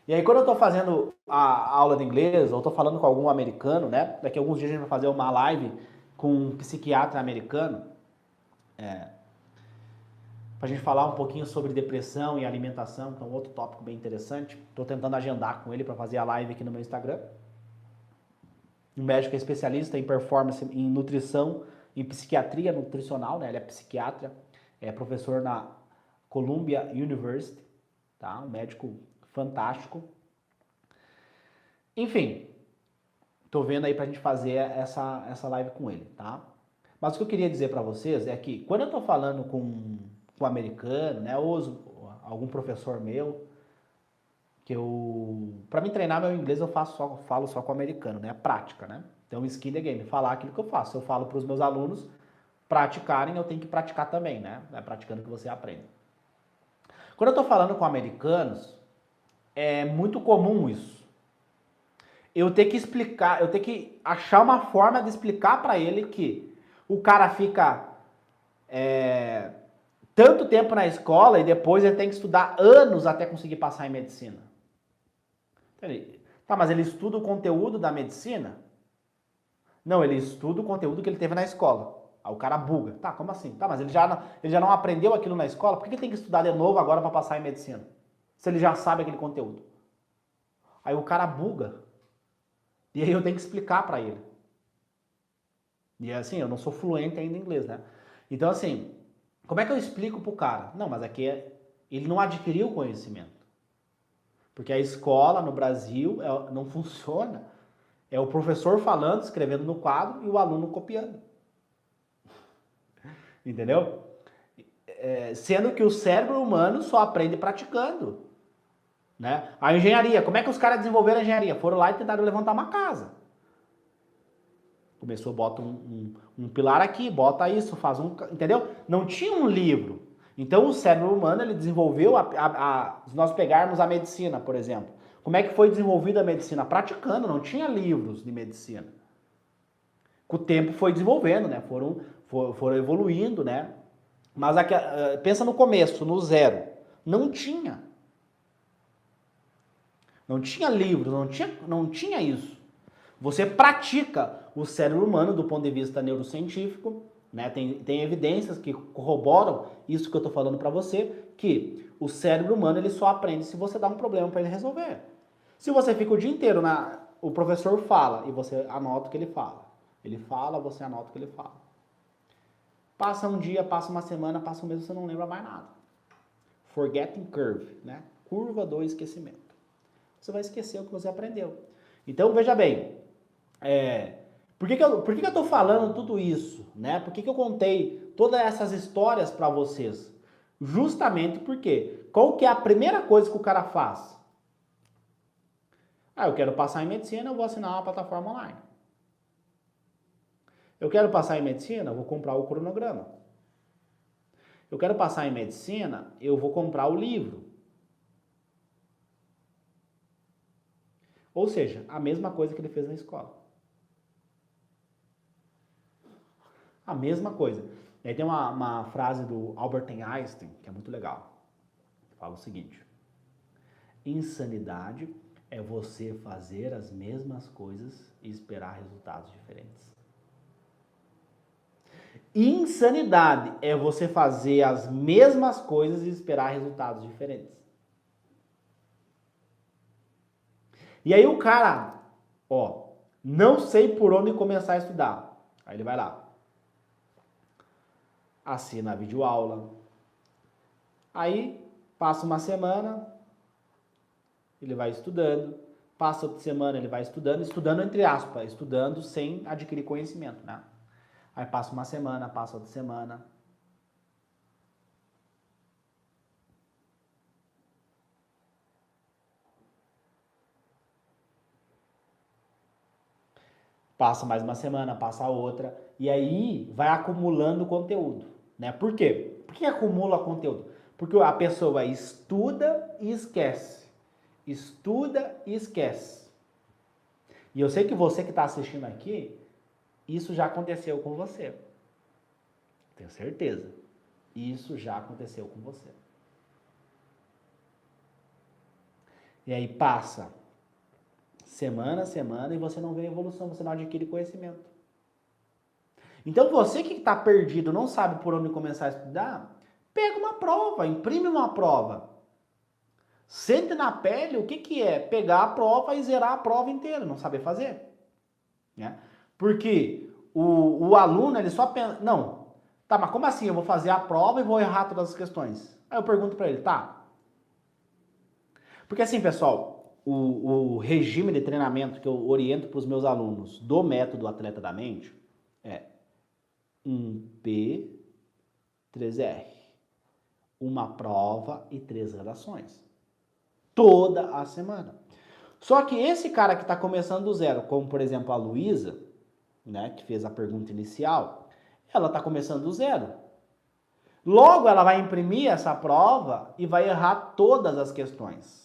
E aí quando eu estou fazendo a aula de inglês, ou estou falando com algum americano, né? Daqui a alguns dias a gente vai fazer uma live com um psiquiatra americano, pra gente falar um pouquinho sobre depressão e alimentação, então outro tópico bem interessante. Estou tentando agendar com ele para fazer a live aqui no meu Instagram. Um médico é especialista em performance, em nutrição, em psiquiatria nutricional, né? Ele é psiquiatra, é professor na Columbia University, tá? Um médico fantástico. Enfim, tô vendo aí pra gente fazer essa live com ele, tá? Mas o que eu queria dizer para vocês é que quando eu tô falando com um americano, né, ou algum professor meu, para mim treinar meu inglês eu falo só com americano, né? Prática, né? Então skin the game, falar aquilo que eu faço. Se eu falo para os meus alunos praticarem, eu tenho que praticar também, né? É praticando que você aprende. Quando eu tô falando com americanos, é muito comum isso. Eu ter que explicar, eu ter que achar uma forma de explicar para ele que o cara fica tanto tempo na escola e depois ele tem que estudar anos até conseguir passar em medicina. Tá, mas ele estuda o conteúdo da medicina? Não, ele estuda o conteúdo que ele teve na escola. Aí o cara buga. Tá, como assim? Tá, mas ele já não aprendeu aquilo na escola? Por que ele tem que estudar de novo agora para passar em medicina? Se ele já sabe aquele conteúdo. Aí o cara buga. E aí eu tenho que explicar para ele. E assim, eu não sou fluente ainda em inglês, né? Então assim, como é que eu explico pro cara? Não, mas aqui ele não adquiriu conhecimento. Porque a escola no Brasil não funciona. É o professor falando, escrevendo no quadro e o aluno copiando. Entendeu? Sendo que o cérebro humano só aprende praticando. Né? A engenharia, como é que os caras desenvolveram a engenharia? Foram lá e tentaram levantar uma casa. Começou, bota um pilar aqui, bota isso, faz um... Entendeu? Não tinha um livro. Então o cérebro humano, ele desenvolveu, se nós pegarmos a medicina, por exemplo. Como é que foi desenvolvida a medicina? Praticando, não tinha livros de medicina. Com o tempo foi desenvolvendo, né? Foram evoluindo, né? Mas aqui, pensa no começo, no zero. Não tinha. Não tinha livro, não tinha isso. Você pratica o cérebro humano do ponto de vista neurocientífico, né? Tem evidências que corroboram isso que eu estou falando para você, que o cérebro humano ele só aprende se você dá um problema para ele resolver. Se você fica o dia inteiro o professor fala e você anota o que ele fala. Ele fala, você anota o que ele fala. Passa um dia, passa uma semana, passa um mês, você não lembra mais nada. Forgetting curve, né? Curva do esquecimento. Você vai esquecer o que você aprendeu. Então, veja bem, por que eu tô falando tudo isso, né? Por que eu contei todas essas histórias para vocês? Justamente porque, qual que é a primeira coisa que o cara faz? Eu quero passar em medicina, eu vou assinar uma plataforma online. Eu quero passar em medicina, eu vou comprar o cronograma. Eu quero passar em medicina, eu vou comprar o livro. Ou seja, a mesma coisa que ele fez na escola. A mesma coisa. E aí tem uma frase do Albert Einstein, que é muito legal. Fala o seguinte: insanidade é você fazer as mesmas coisas e esperar resultados diferentes. Insanidade é você fazer as mesmas coisas e esperar resultados diferentes. E aí o cara, não sei por onde começar a estudar. Aí ele vai lá. Assina a videoaula. Aí passa uma semana, ele vai estudando. Passa outra semana, ele vai estudando entre aspas, estudando sem adquirir conhecimento, né? Aí passa uma semana, passa outra semana. Passa mais uma semana, passa outra, e aí vai acumulando conteúdo, né? Por quê? Por que acumula conteúdo? Porque a pessoa estuda e esquece. Estuda e esquece. E eu sei que você que está assistindo aqui, isso já aconteceu com você. Tenho certeza. Isso já aconteceu com você. E aí passa semana, semana, e você não vê evolução, você não adquire conhecimento. Então você que está perdido, não sabe por onde começar a estudar, pega uma prova, imprime uma prova. Sente na pele o que é pegar a prova e zerar a prova inteira, não saber fazer. Né? Porque o aluno, ele só pensa, não, tá, mas como assim eu vou fazer a prova e vou errar todas as questões? Aí eu pergunto para ele, tá. Porque assim, pessoal, o regime de treinamento que eu oriento para os meus alunos do método Atleta da Mente é 1P, 3R. Uma prova e 3 redações. Toda a semana. Só que esse cara que está começando do zero, como por exemplo a Luísa, né, que fez a pergunta inicial, ela está começando do zero. Logo ela vai imprimir essa prova e vai errar todas as questões.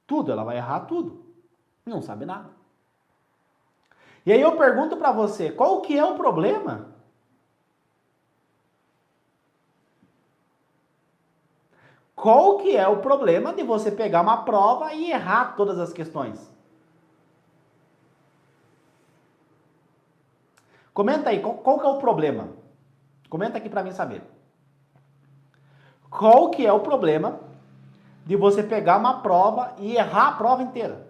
Tudo, ela vai errar tudo. Não sabe nada. E aí eu pergunto para você, qual que é o problema? Qual que é o problema de você pegar uma prova e errar todas as questões? Comenta aí, qual que é o problema? Comenta aqui para mim saber. Qual que é o problema de você pegar uma prova e errar a prova inteira?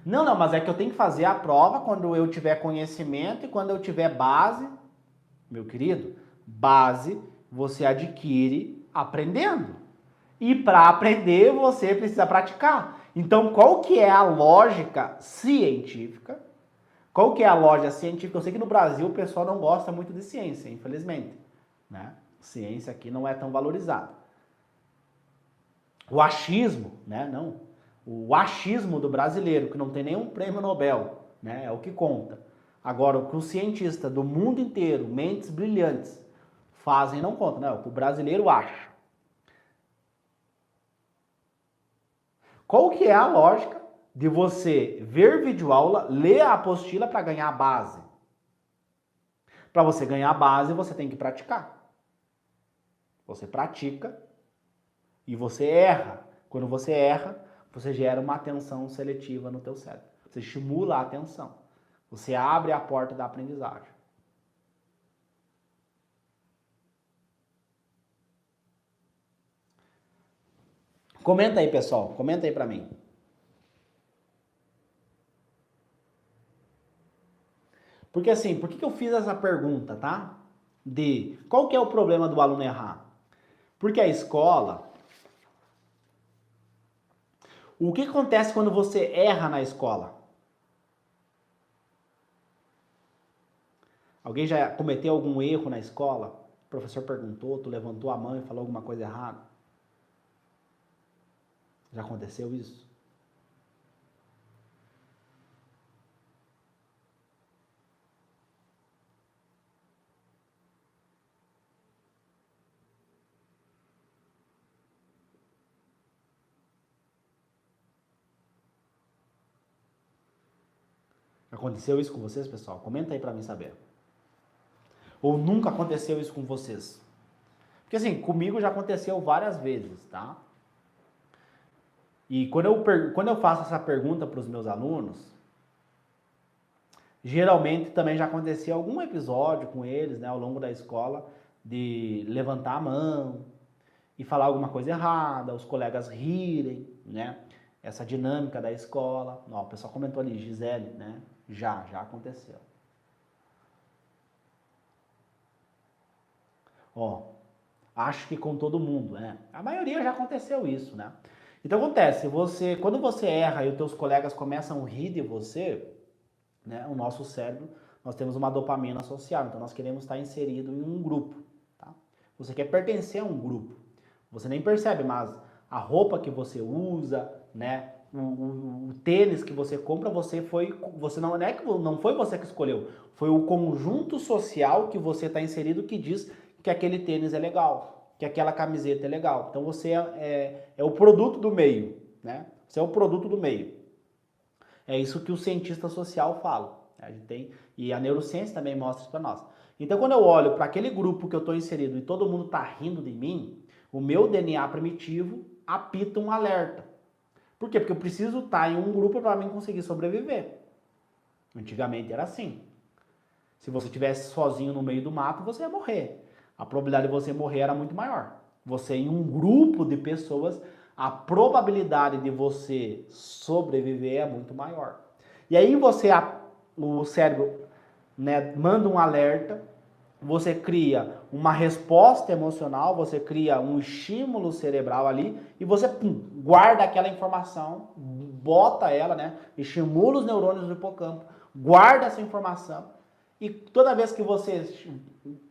Não, mas é que eu tenho que fazer a prova quando eu tiver conhecimento e quando eu tiver base. Meu querido, base você adquire aprendendo. E para aprender, você precisa praticar. Então, qual que é a lógica científica? Qual que é a lógica científica? Eu sei que no Brasil o pessoal não gosta muito de ciência, infelizmente. Né? Ciência aqui não é tão valorizada. O achismo, né? Não. O achismo do brasileiro, que não tem nenhum prêmio Nobel, né? É o que conta. Agora, o que os cientistas do mundo inteiro, mentes brilhantes, fazem não conta, né? O que o brasileiro acha. Qual que é a lógica de você ver videoaula, ler a apostila para ganhar a base? Para você ganhar a base, você tem que praticar. Você pratica e você erra. Quando você erra, você gera uma atenção seletiva no teu cérebro. Você estimula a atenção. Você abre a porta da aprendizagem. Comenta aí, pessoal. Comenta aí para mim. Porque assim, por que eu fiz essa pergunta, tá? De qual que é o problema do aluno errar? Porque a escola... O que acontece quando você erra na escola? Alguém já cometeu algum erro na escola? O professor perguntou, tu levantou a mão e falou alguma coisa errada? Já aconteceu isso? Aconteceu isso com vocês, pessoal? Comenta aí pra mim saber. Ou nunca aconteceu isso com vocês? Porque assim, comigo já aconteceu várias vezes, tá? E quando eu faço essa pergunta para os meus alunos, geralmente também já aconteceu algum episódio com eles, né, ao longo da escola, de levantar a mão e falar alguma coisa errada, os colegas rirem, né? Essa dinâmica da escola. Ó, o pessoal comentou ali, Gisele, né? Já aconteceu. Ó, acho que com todo mundo, né? A maioria já aconteceu isso, né? Então acontece, quando você erra e os teus colegas começam a rir de você, né? O nosso cérebro, nós temos uma dopamina social, então nós queremos estar inserido em um grupo, tá? Você quer pertencer a um grupo. Você nem percebe, mas a roupa que você usa, né? o tênis que você compra, você não é que não foi você que escolheu, foi o conjunto social que você está inserido que diz que aquele tênis é legal, que aquela camiseta é legal. Então você é o produto do meio, né? Você é o produto do meio. É isso que o cientista social fala. A gente tem, e a neurociência também mostra isso para nós. Então, quando eu olho para aquele grupo que eu estou inserido e todo mundo está rindo de mim, o meu DNA primitivo apita um alerta. Por quê? Porque eu preciso estar em um grupo para mim conseguir sobreviver. Antigamente era assim. Se você estivesse sozinho no meio do mato, você ia morrer. A probabilidade de você morrer era muito maior. Você em um grupo de pessoas, a probabilidade de você sobreviver é muito maior. E aí o cérebro, né, manda um alerta, você cria uma resposta emocional, você cria um estímulo cerebral ali e você guarda aquela informação, bota ela, né, estimula os neurônios do hipocampo, guarda essa informação e toda vez que você,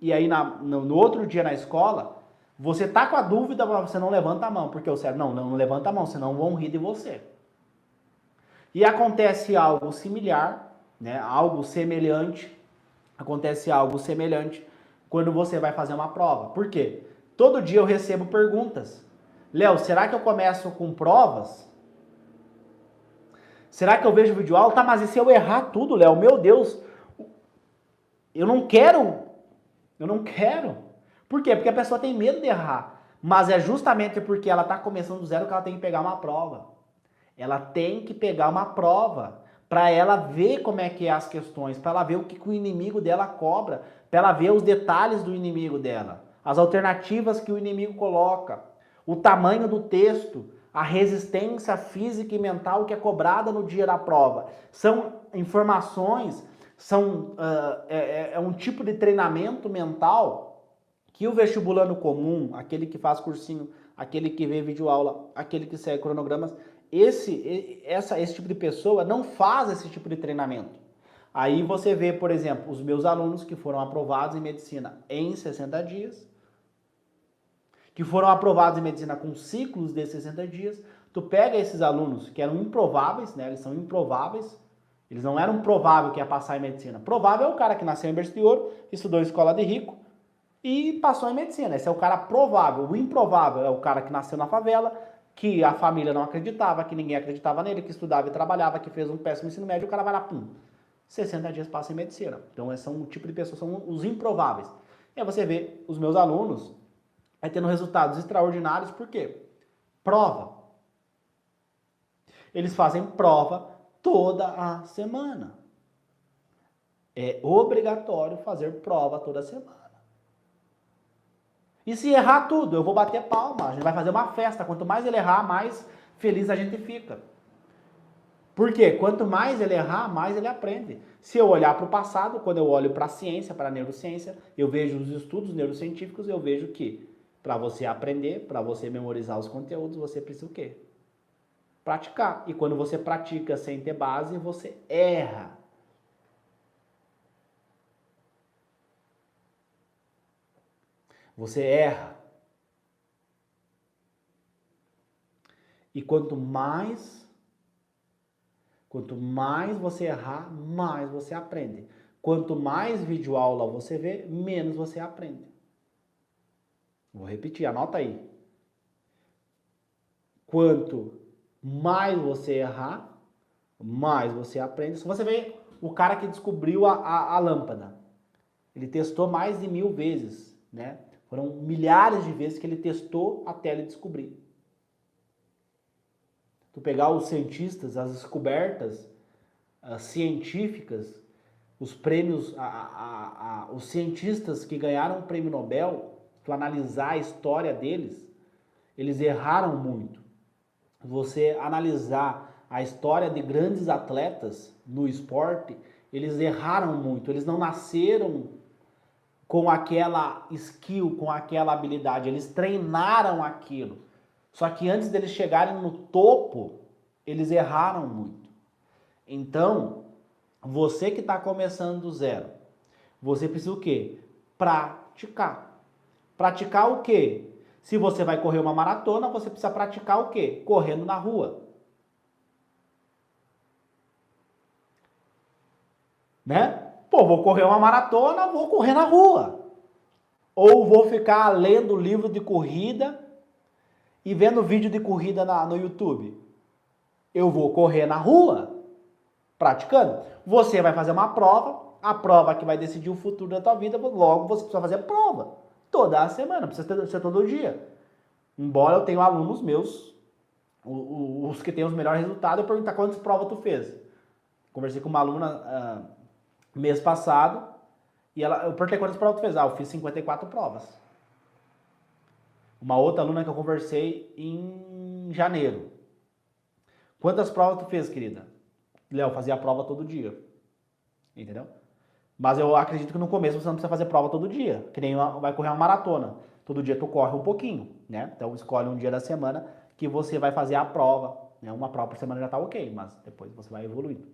e aí no outro dia na escola, você tá com a dúvida, você não levanta a mão, porque o cérebro, não levanta a mão, senão vão rir de você. E acontece algo similar, né, algo semelhante, quando você vai fazer uma prova. Por quê? Todo dia eu recebo perguntas. Léo, será que eu começo com provas? Será que eu vejo vídeo aula? Tá, mas e se eu errar tudo, Léo? Meu Deus, eu não quero. Por quê? Porque a pessoa tem medo de errar. Mas é justamente porque ela está começando do zero que ela tem que pegar uma prova. Ela tem que pegar uma prova para ela ver como é que é as questões, para ela ver o que o inimigo dela cobra, para ela ver os detalhes do inimigo dela, as alternativas que o inimigo coloca, o tamanho do texto, a resistência física e mental que é cobrada no dia da prova. São informações, é um tipo de treinamento mental que o vestibulando comum, aquele que faz cursinho, aquele que vê videoaula, aquele que segue cronogramas, esse tipo de pessoa não faz esse tipo de treinamento. Aí você vê, por exemplo, os meus alunos que foram aprovados em medicina em 60 dias, que foram aprovados em medicina com ciclos de 60 dias, tu pega esses alunos que eram improváveis, né? Eles são improváveis, eles não eram provável que ia passar em medicina. Provável é o cara que nasceu em berço de ouro, estudou em escola de rico e passou em medicina. Esse é o cara provável. O improvável é o cara que nasceu na favela, que a família não acreditava, que ninguém acreditava nele, que estudava e trabalhava, que fez um péssimo ensino médio, o cara vai lá, 60 dias passa em medicina. Então, esse é um tipo de pessoa, são os improváveis. E aí você vê os meus alunos tendo resultados extraordinários, por quê? Prova. Eles fazem prova toda a semana. É obrigatório fazer prova toda semana. E se errar tudo, eu vou bater palma, a gente vai fazer uma festa. Quanto mais ele errar, mais feliz a gente fica. Por quê? Quanto mais ele errar, mais ele aprende. Se eu olhar para o passado, quando eu olho para a ciência, para a neurociência, eu vejo os estudos neurocientíficos, eu vejo que para você aprender, para você memorizar os conteúdos, você precisa o quê? Praticar. E quando você pratica sem ter base, você erra. Você erra. E quanto mais você errar, mais você aprende. Quanto mais videoaula você vê, menos você aprende. Vou repetir, anota aí. Quanto mais você errar, mais você aprende. Se você vê o cara que descobriu a lâmpada, ele testou mais de 1000 vezes, né? Foram milhares de vezes que ele testou até ele descobrir. Tu pegar os cientistas, as descobertas científicas, os prêmios, os cientistas que ganharam o prêmio Nobel, tu analisar a história deles, eles erraram muito. Você analisar a história de grandes atletas no esporte, eles erraram muito, eles não nasceram com aquela skill, com aquela habilidade, eles treinaram aquilo. Só que antes deles chegarem no topo, eles erraram muito. Então, você que está começando do zero, você precisa o quê? Praticar. Praticar o quê? Se você vai correr uma maratona, você precisa praticar o quê? Correndo na rua. né? Pô, vou correr uma maratona, vou correr na rua. Ou vou ficar lendo livro de corrida e vendo vídeo de corrida no YouTube. Eu vou correr na rua, praticando. Você vai fazer uma prova, a prova que vai decidir o futuro da tua vida, logo você precisa fazer a prova. Toda a semana, precisa ser todo dia. Embora eu tenha alunos meus, os que têm os melhores resultados, eu perguntar quantas provas tu fez. Conversei com uma aluna mês passado, e eu perguntei quantas provas tu fez. Eu fiz 54 provas. Uma outra aluna que eu conversei em janeiro. Quantas provas tu fez, querida? Léo, fazia a prova todo dia. Entendeu? Mas eu acredito que no começo você não precisa fazer prova todo dia. Que nem vai correr uma maratona. Todo dia tu corre um pouquinho, né? Então escolhe um dia da semana que você vai fazer a prova. Né? Uma prova por semana já tá ok, mas depois você vai evoluindo.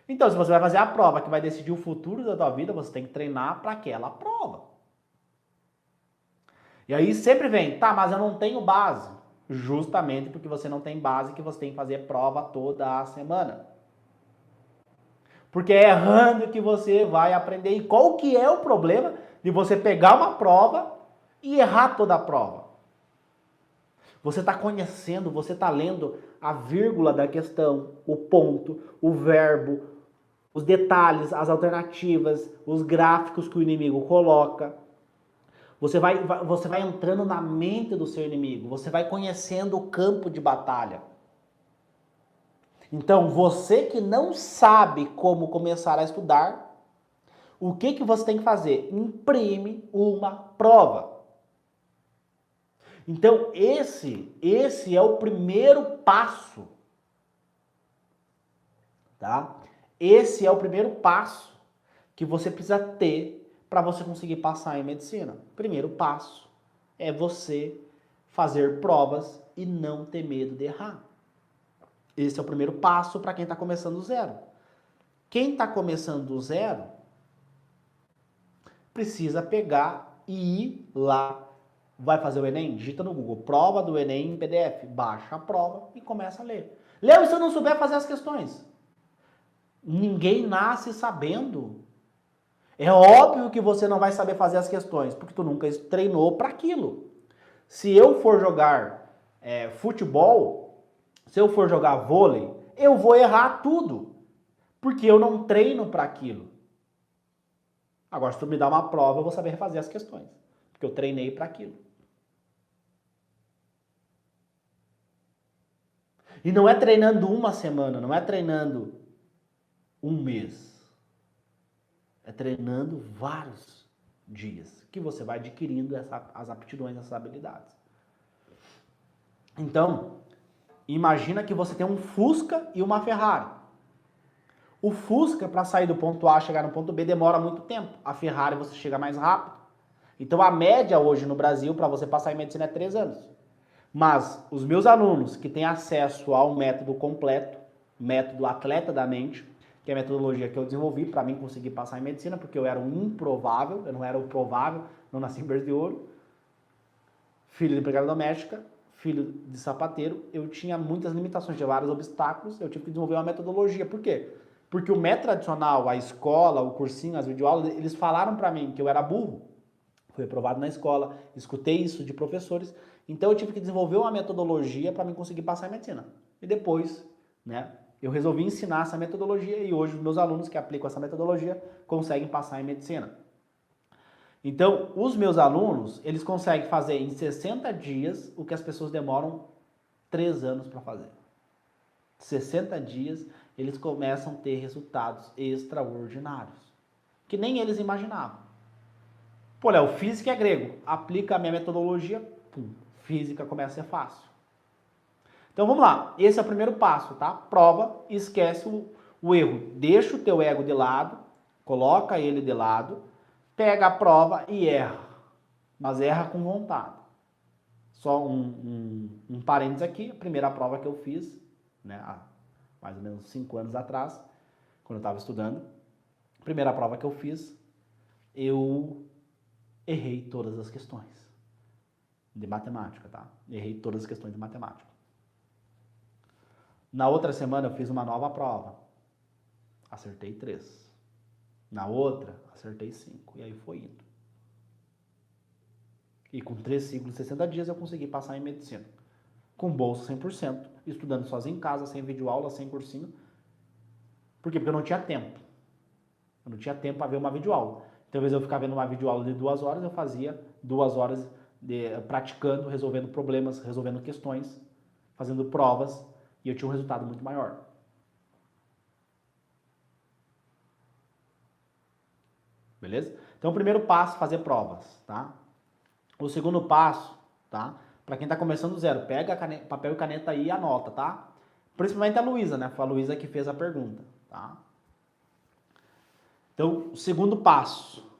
Então, se você vai fazer a prova que vai decidir o futuro da tua vida, você tem que treinar para aquela prova. E aí sempre vem, tá, mas eu não tenho base. Justamente porque você não tem base que você tem que fazer prova toda a semana. Porque é errando que você vai aprender. E qual que é o problema de você pegar uma prova e errar toda a prova? Você está conhecendo, você está lendo a vírgula da questão, o ponto, o verbo, os detalhes, as alternativas, os gráficos que o inimigo coloca. Você vai entrando na mente do seu inimigo, você vai conhecendo o campo de batalha. Então, você que não sabe como começar a estudar, o que você tem que fazer? Imprime uma prova. Então, esse é o primeiro passo, tá? Esse é o primeiro passo que você precisa ter para você conseguir passar em medicina. Primeiro passo é você fazer provas e não ter medo de errar. Esse é o primeiro passo para quem está começando do zero. Quem está começando do zero precisa pegar e ir lá. Vai fazer o Enem? Digita no Google, prova do Enem em PDF. Baixa a prova e começa a ler. Léo, e se eu não souber fazer as questões? Ninguém nasce sabendo. É óbvio que você não vai saber fazer as questões, porque tu nunca treinou para aquilo. Se eu for jogar futebol, se eu for jogar vôlei, eu vou errar tudo, porque eu não treino para aquilo. Agora, se tu me dá uma prova, eu vou saber fazer as questões, porque eu treinei para aquilo. E não é treinando uma semana, não é treinando um mês. É treinando vários dias que você vai adquirindo as aptidões, essas habilidades. Então, imagina que você tem um Fusca e uma Ferrari. O Fusca, para sair do ponto A e chegar no ponto B, demora muito tempo. A Ferrari você chega mais rápido. Então, a média hoje no Brasil para você passar em medicina é 3 anos. Mas os meus alunos que têm acesso ao método completo, método atleta da mente, que é a metodologia que eu desenvolvi para mim conseguir passar em medicina, porque eu era um improvável, eu não era o provável, não nasci em berço de ouro, filho de empregada doméstica, filho de sapateiro, eu tinha muitas limitações, tinha vários obstáculos, eu tive que desenvolver uma metodologia. Por quê? Porque o método tradicional, a escola, o cursinho, as videoaulas, eles falaram para mim que eu era burro. Fui aprovado na escola, escutei isso de professores, então eu tive que desenvolver uma metodologia para mim conseguir passar em medicina. E depois, né, eu resolvi ensinar essa metodologia e hoje os meus alunos que aplicam essa metodologia conseguem passar em medicina. Então, os meus alunos, eles conseguem fazer em 60 dias o que as pessoas demoram 3 anos para fazer. 60 dias, eles começam a ter resultados extraordinários, que nem eles imaginavam. Pô, Léo, física é grego. Aplica a minha metodologia, pum, física começa a ser fácil. Então vamos lá, esse é o primeiro passo, tá? Prova, esquece o erro. Deixa o teu ego de lado, coloca ele de lado, pega a prova e erra. Mas erra com vontade. Só um parênteses aqui, a primeira prova que eu fiz, né, há mais ou menos 5 anos atrás, quando eu estava estudando, a primeira prova que eu fiz, eu errei todas as questões de matemática, tá? Errei todas as questões de matemática. Na outra semana eu fiz uma nova prova. acertei 3. Na outra, acertei 5. E aí foi indo. E com 3 ciclos de 60 dias eu consegui passar em medicina. Com bolsa 100%, estudando sozinho em casa, sem videoaula, sem cursinho. Por quê? Porque eu não tinha tempo. Eu não tinha tempo para ver uma videoaula. Então, às vezes eu ficava vendo uma videoaula de 2 horas, eu fazia 2 horas praticando, resolvendo problemas, resolvendo questões, fazendo provas, e eu tinha um resultado muito maior. Beleza? Então, o primeiro passo, fazer provas, tá? O segundo passo, tá? Para quem tá começando do zero, pega papel e caneta aí e anota, tá? Principalmente a Luísa, né? Foi a Luísa que fez a pergunta, tá? Então, o segundo passo.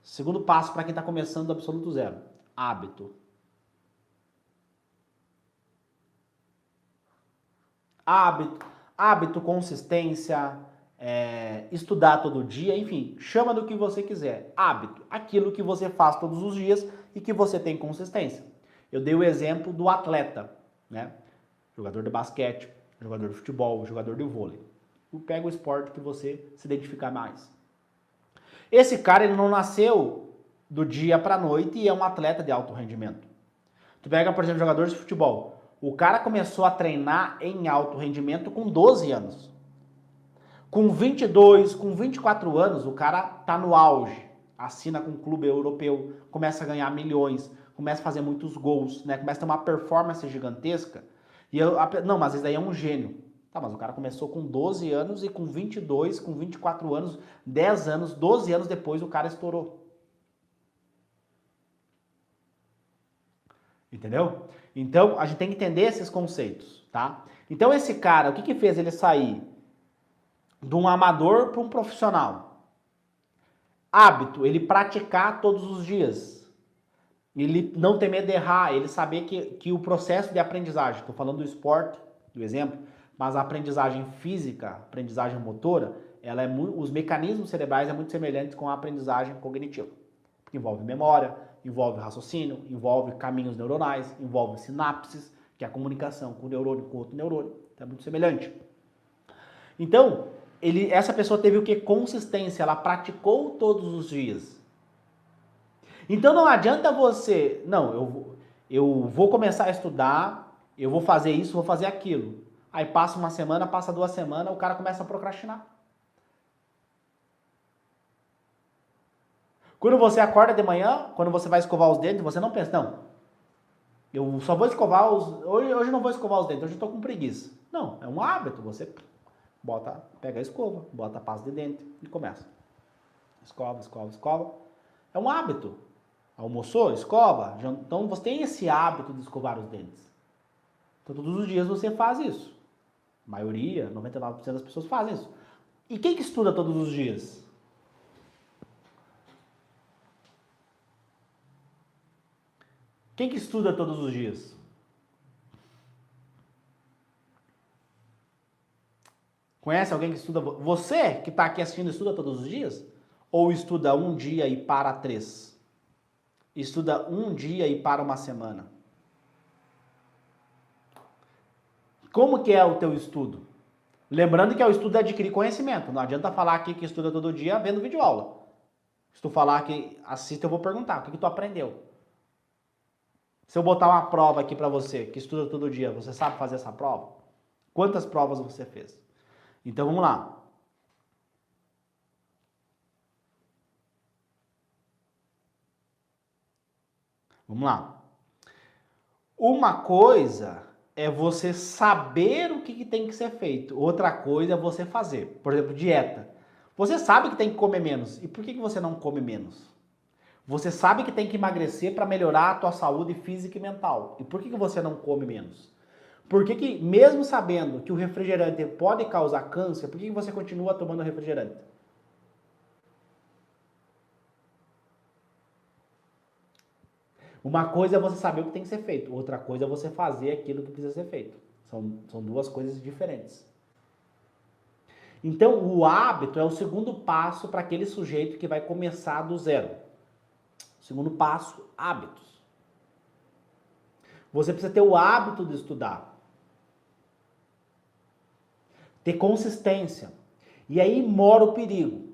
Segundo passo para quem está começando do absoluto zero. Hábito. Hábito, consistência, estudar todo dia, enfim, chama do que você quiser. Hábito, aquilo que você faz todos os dias e que você tem consistência. Eu dei o exemplo do atleta, né? Jogador de basquete, jogador de futebol, jogador de vôlei. Pega o esporte que você se identificar mais. Esse cara, ele não nasceu do dia para a noite e é um atleta de alto rendimento. Tu pega, por exemplo, jogadores de futebol. O cara começou a treinar em alto rendimento com 12 anos. Com 22, com 24 anos, o cara tá no auge. Assina com um clube europeu, começa a ganhar milhões, começa a fazer muitos gols, né? Começa a ter uma performance gigantesca. Não, mas isso daí é um gênio. Tá, mas o cara começou com 12 anos e com 22, com 24 anos, 10 anos, 12 anos depois o cara estourou. Entendeu? Então, a gente tem que entender esses conceitos, tá? Então, esse cara, o que que fez ele sair de um amador para um profissional? Hábito, ele praticar todos os dias. Ele não ter medo de errar, ele saber que o processo de aprendizagem, estou falando do esporte, do exemplo, mas a aprendizagem física, a aprendizagem motora, os mecanismos cerebrais é muito semelhantes com a aprendizagem cognitiva. Porque envolve memória, envolve raciocínio, envolve caminhos neuronais, envolve sinapses, que é a comunicação com o neurônio com outro neurônio. Então é muito semelhante. Então, essa pessoa teve o que? Consistência, ela praticou todos os dias. Então não adianta você, não, eu vou começar a estudar, eu vou fazer isso, vou fazer aquilo. Aí passa uma semana, passa 2 semanas, o cara começa a procrastinar. Quando você acorda de manhã, quando você vai escovar os dentes, você não pensa, não, eu só vou escovar hoje não vou escovar os dentes, hoje eu tô com preguiça. Não, é um hábito, você pega a escova, bota a pasta de dente e começa. Escova, escova, escova. É um hábito. Almoçou, escova. Então você tem esse hábito de escovar os dentes. Então todos os dias você faz isso. A maioria, 99% das pessoas fazem isso. E quem que estuda todos os dias? Quem que estuda todos os dias? Conhece alguém que estuda? Você que está aqui assistindo estuda todos os dias? Ou estuda um dia e para 3? Estuda um dia e para uma semana? Como que é o teu estudo? Lembrando que o estudo é adquirir conhecimento. Não adianta falar aqui que estuda todo dia vendo videoaula. Se tu falar que assiste, eu vou perguntar, o que tu aprendeu? Se eu botar uma prova aqui para você, que estuda todo dia, você sabe fazer essa prova? Quantas provas você fez? Então vamos lá. Vamos lá. Uma coisa é você saber o que tem que ser feito. Outra coisa é você fazer. Por exemplo, dieta. Você sabe que tem que comer menos. E por que você não come menos? Você sabe que tem que emagrecer para melhorar a tua saúde física e mental. E por que você não come menos? Por que mesmo sabendo que o refrigerante pode causar câncer, por que você continua tomando refrigerante? Uma coisa é você saber o que tem que ser feito, outra coisa é você fazer aquilo que precisa ser feito. São duas coisas diferentes. Então, o hábito é o segundo passo para aquele sujeito que vai começar do zero. O segundo passo, hábitos. Você precisa ter o hábito de estudar. Ter consistência. E aí mora o perigo.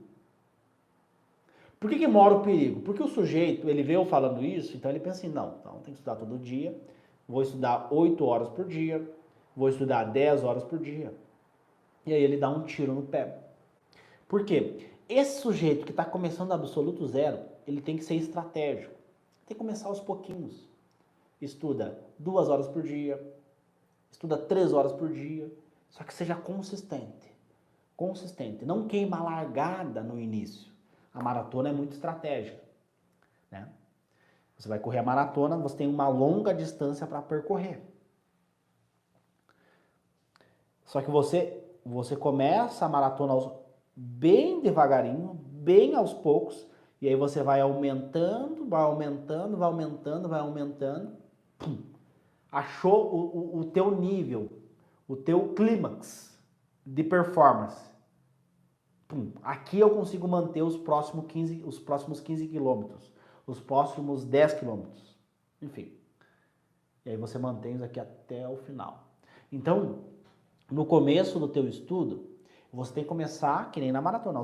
Por que mora o perigo? Porque o sujeito, ele veio falando isso, então ele pensa assim, não, então tem que estudar todo dia, vou estudar 8 horas por dia, vou estudar 10 horas por dia. E aí ele dá um tiro no pé. Por quê? Esse sujeito que está começando absoluto zero, ele tem que ser estratégico. Tem que começar aos pouquinhos. Estuda 2 horas por dia, estuda 3 horas por dia, só que seja consistente. Consistente. Não queima a largada no início. A maratona é muito estratégica, né? Você vai correr a maratona, você tem uma longa distância para percorrer. Só que você começa a maratona bem devagarinho, bem aos poucos, e aí você vai aumentando, vai aumentando, vai aumentando, vai aumentando. Pum, achou o teu nível, o teu clímax de performance. Pum, aqui eu consigo manter os próximos 15 quilômetros, os próximos 10 quilômetros, enfim. E aí você mantém isso aqui até o final. Então, no começo do teu estudo, você tem que começar, que nem na maratona.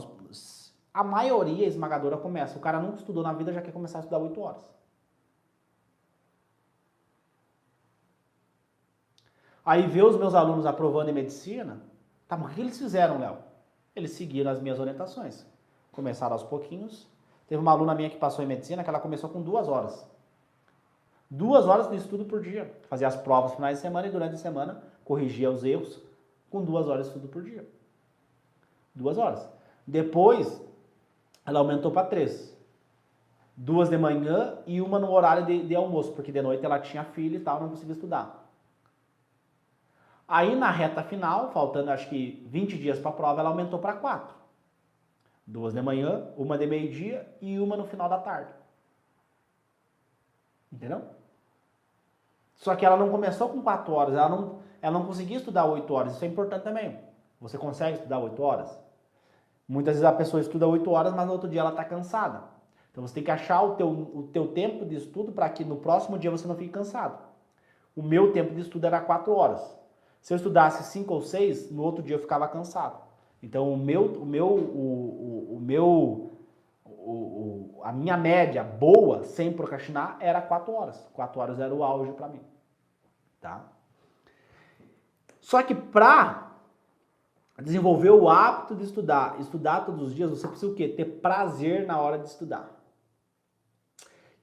A maioria esmagadora começa. O cara nunca estudou na vida, já quer começar a estudar 8 horas. Aí vê os meus alunos aprovando em medicina, tá, mas o que eles fizeram, Léo? Eles seguiram as minhas orientações. Começaram aos pouquinhos. Teve uma aluna minha que passou em medicina, que ela começou com 2 horas. 2 horas de estudo por dia. Fazia as provas no finais de semana e durante a semana corrigia os erros com 2 horas de estudo por dia. 2 horas. Depois, ela aumentou para 3. 2 de manhã e uma no horário de almoço, porque de noite ela tinha filho e tal, não conseguia estudar. Aí na reta final, faltando acho que 20 dias para a prova, ela aumentou para 4. 2 de manhã, uma de meio-dia e uma no final da tarde. Entendeu? Só que ela não começou com 4 horas, ela não conseguia estudar 8 horas, isso é importante também. Você consegue estudar 8 horas? Muitas vezes a pessoa estuda 8 horas, mas no outro dia ela está cansada. Então você tem que achar o teu tempo de estudo para que no próximo dia você não fique cansado. O meu tempo de estudo era 4 horas. Se eu estudasse 5 ou 6, no outro dia eu ficava cansado. Então a minha média boa, sem procrastinar, era 4 horas. 4 horas era o auge para mim. Tá? Só que para desenvolver o hábito de estudar todos os dias, você precisa o quê? Ter prazer na hora de estudar.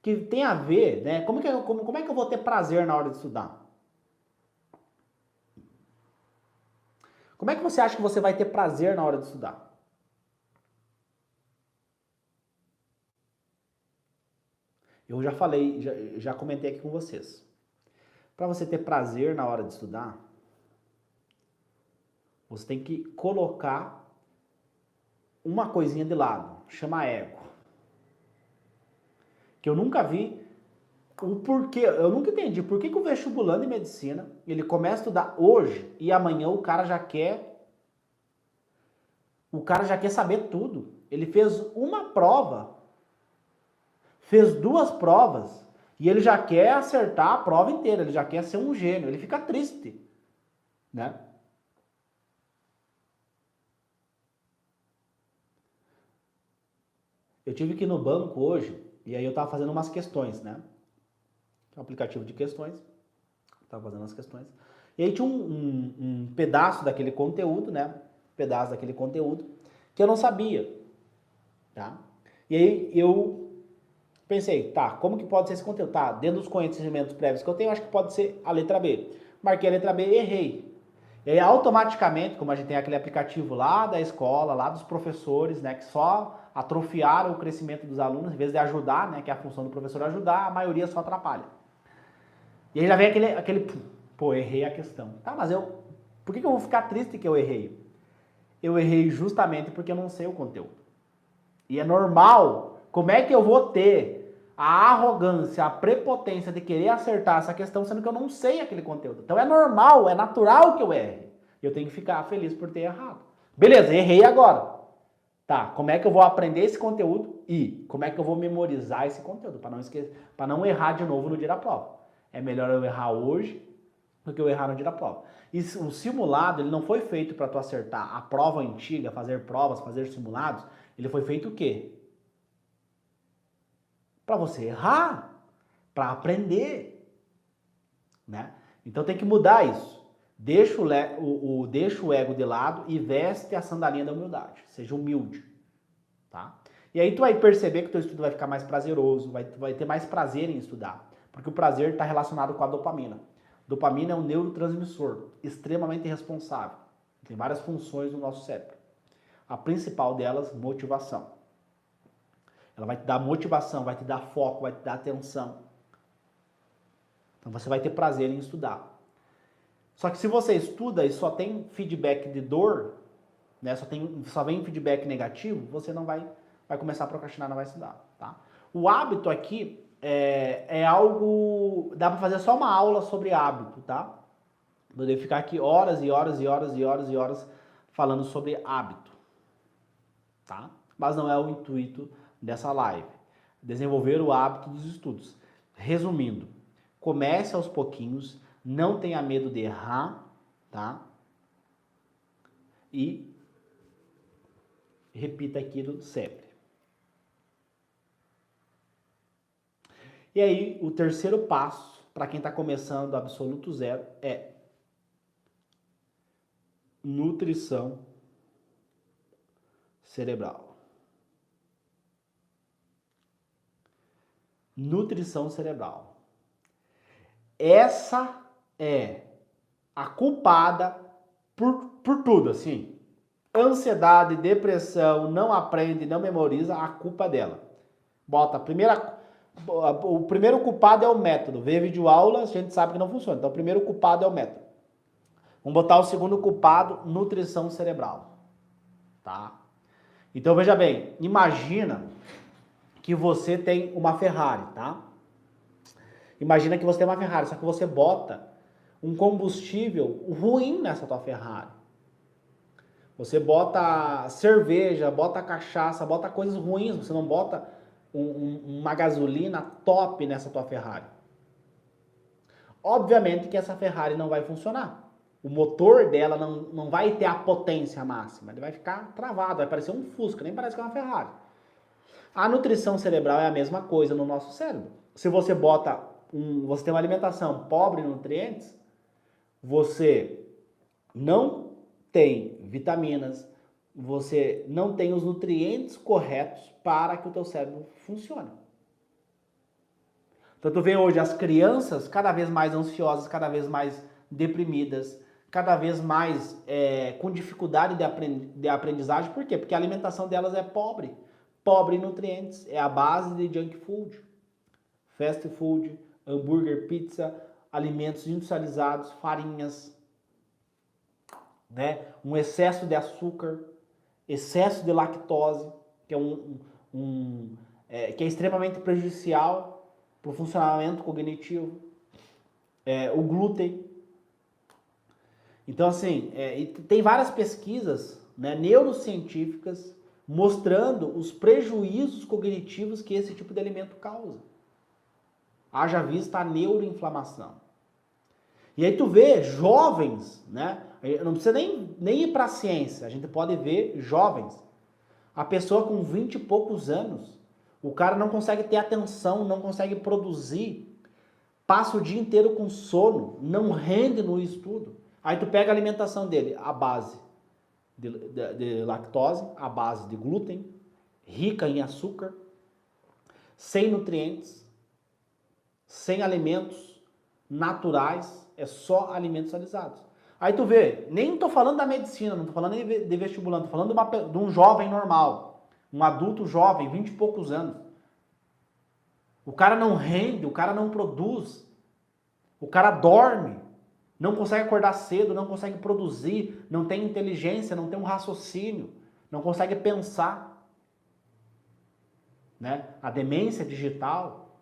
Que tem a ver, né? Como é que eu vou ter prazer na hora de estudar? Como é que você acha que você vai ter prazer na hora de estudar? Eu já falei, já comentei aqui com vocês. Para você ter prazer na hora de estudar, você tem que colocar uma coisinha de lado, chama ego. Que eu nunca vi o porquê, eu nunca entendi por que o vestibulando de medicina, ele começa a estudar hoje e amanhã o cara já quer saber tudo. Ele fez uma prova, fez 2 provas e ele já quer acertar a prova inteira, ele já quer ser um gênio, ele fica triste, né? Eu tive que ir no banco hoje e aí eu tava fazendo umas questões, né? Um aplicativo de questões, tava fazendo as questões. E aí tinha um pedaço daquele conteúdo, né? Pedaço daquele conteúdo que eu não sabia, tá? E aí eu pensei, tá, como que pode ser esse conteúdo? Tá, dentro dos conhecimentos prévios que eu tenho, acho que pode ser a letra B. Marquei a letra B e errei. E aí automaticamente, como a gente tem aquele aplicativo lá da escola, lá dos professores, né, que só atrofiaram o crescimento dos alunos, em vez de ajudar, né, que é a função do professor ajudar, a maioria só atrapalha. E aí já vem pô, errei a questão. Tá, mas por que eu vou ficar triste que eu errei? Eu errei justamente porque eu não sei o conteúdo. E é normal. Como é que eu vou ter a arrogância, a prepotência de querer acertar essa questão, sendo que eu não sei aquele conteúdo? Então é normal, é natural que eu erre. Eu tenho que ficar feliz por ter errado. Beleza, errei agora. Tá, como é que eu vou aprender esse conteúdo e como é que eu vou memorizar esse conteúdo para não esquecer, para não errar de novo no dia da prova? É melhor eu errar hoje do que eu errar no dia da prova. E o simulado, ele não foi feito para tu acertar. A prova antiga, fazer provas, fazer simulados, ele foi feito o quê? Para você errar, para aprender, né? Então tem que mudar isso. Deixa o ego de lado e veste a sandalinha da humildade. Seja humilde, tá? E aí tu vai perceber que o teu estudo vai ficar mais prazeroso, vai ter mais prazer em estudar. Porque o prazer está relacionado com a dopamina. Dopamina é um neurotransmissor extremamente responsável. Tem várias funções no nosso cérebro. A principal delas, motivação. Ela vai te dar motivação, vai te dar foco, vai te dar atenção. Então você vai ter prazer em estudar. Só que se você estuda e só tem feedback de dor, né, só vem feedback negativo, você não vai começar a procrastinar, não vai estudar, tá? O hábito aqui é algo, dá para fazer só uma aula sobre hábito, tá? Poder ficar aqui horas e horas e horas e horas e horas falando sobre hábito, tá? Mas não é o intuito dessa live. Desenvolver o hábito dos estudos. Resumindo, comece aos pouquinhos, não tenha medo de errar, tá? E repita aquilo sempre. E aí, o terceiro passo, para quem está começando do absoluto zero, é nutrição cerebral. Nutrição cerebral. Essa é a culpada por tudo, assim. Ansiedade, depressão, não aprende, não memoriza, a culpa é dela. O primeiro culpado é o método. Ver videoaula, a gente sabe que não funciona. Então, o primeiro culpado é o método. Vamos botar o segundo culpado, nutrição cerebral. Tá? Então, veja bem, imagina que você tem uma Ferrari, tá? Imagina que você tem uma Ferrari, só que você bota um combustível ruim nessa tua Ferrari. Você bota cerveja, bota cachaça, bota coisas ruins, você não bota uma gasolina top nessa tua Ferrari. Obviamente que essa Ferrari não vai funcionar. O motor dela não vai ter a potência máxima, ele vai ficar travado, vai parecer um Fusca, nem parece que é uma Ferrari. A nutrição cerebral é a mesma coisa no nosso cérebro. Se você você tem uma alimentação pobre em nutrientes, você não tem vitaminas, você não tem os nutrientes corretos para que o teu cérebro funcione. Então tu vê hoje as crianças cada vez mais ansiosas, cada vez mais deprimidas, cada vez mais com dificuldade de aprendizagem. Por quê? Porque a alimentação delas é pobre. Pobre em nutrientes. É a base de junk food, fast food, hambúrguer, pizza, alimentos industrializados, farinhas, né? Um excesso de açúcar, excesso de lactose, que é que é extremamente prejudicial para o funcionamento cognitivo, o glúten. Então, assim, tem várias pesquisas, né, neurocientíficas mostrando os prejuízos cognitivos que esse tipo de alimento causa. Haja vista a neuroinflamação. E aí tu vê jovens, né? Não precisa nem ir para a ciência, a gente pode ver jovens. A pessoa com 20 e poucos anos, o cara não consegue ter atenção, não consegue produzir, passa o dia inteiro com sono, não rende no estudo. Aí tu pega a alimentação dele, a base de lactose, a base de glúten, rica em açúcar, sem nutrientes, sem alimentos naturais, é só alimentos alisados. Aí tu vê, nem tô falando da medicina, não tô falando de vestibulando, tô falando de um jovem normal, um adulto jovem, 20 e poucos anos. O cara não rende, o cara não produz, o cara dorme, não consegue acordar cedo, não consegue produzir, não tem inteligência, não tem um raciocínio, não consegue pensar. Né? A demência digital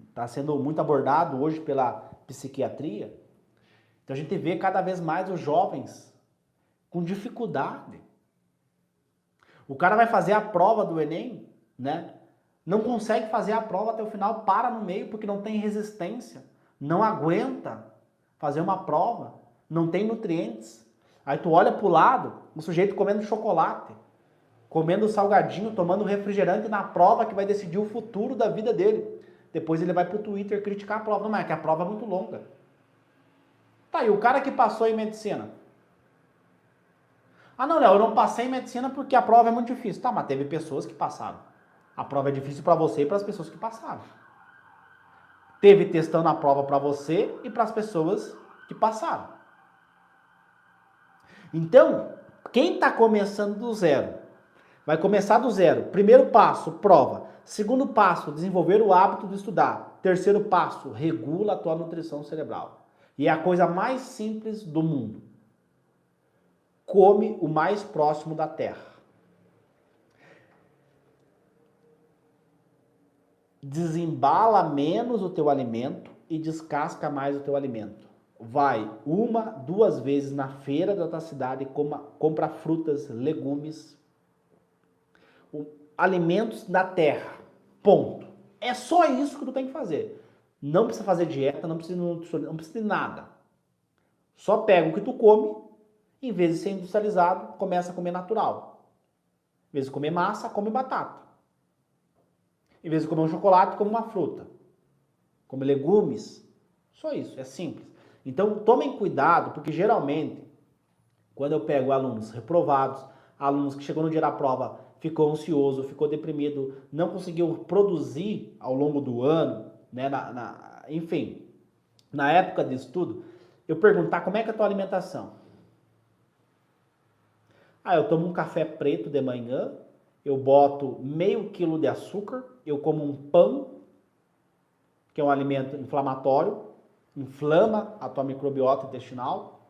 está sendo muito abordado hoje pela psiquiatria. Então a gente vê cada vez mais os jovens com dificuldade. O cara vai fazer a prova do Enem, né? Não consegue fazer a prova até o final, para no meio porque não tem resistência, não aguenta fazer uma prova, não tem nutrientes. Aí tu olha pro lado, o sujeito comendo chocolate, comendo salgadinho, tomando refrigerante na prova que vai decidir o futuro da vida dele. Depois ele vai pro Twitter criticar a prova. Não, mas é que a prova é muito longa. Tá, e o cara que passou em medicina? Ah, não, Léo, eu não passei em medicina porque a prova é muito difícil. Tá, mas teve pessoas que passaram. A prova é difícil para você e para as pessoas que passaram. Teve testando a prova para você e para as pessoas que passaram. Então, quem está começando do zero, vai começar do zero. Primeiro passo, prova. Segundo passo, desenvolver o hábito de estudar. Terceiro passo, regula a tua nutrição cerebral. E é a coisa mais simples do mundo. Come o mais próximo da terra. Desembala menos o teu alimento e descasca mais o teu alimento. Vai 1, 2 vezes na feira da tua cidade e compra frutas, legumes, alimentos da terra. Ponto. É só isso que tu tem que fazer. Não precisa fazer dieta, não precisa de nada. Só pega o que tu come, em vez de ser industrializado, começa a comer natural. Em vez de comer massa, come batata. Em vez de comer um chocolate, come uma fruta. Come legumes. Só isso, é simples. Então, tomem cuidado, porque geralmente, quando eu pego alunos reprovados, alunos que chegou no dia da prova, ficou ansioso, ficou deprimido, não conseguiu produzir ao longo do ano, né, enfim, na época de estudo, eu perguntar como é que é a tua alimentação. Ah, eu tomo um café preto de manhã, eu boto meio quilo de açúcar, eu como um pão, que é um alimento inflamatório, inflama a tua microbiota intestinal.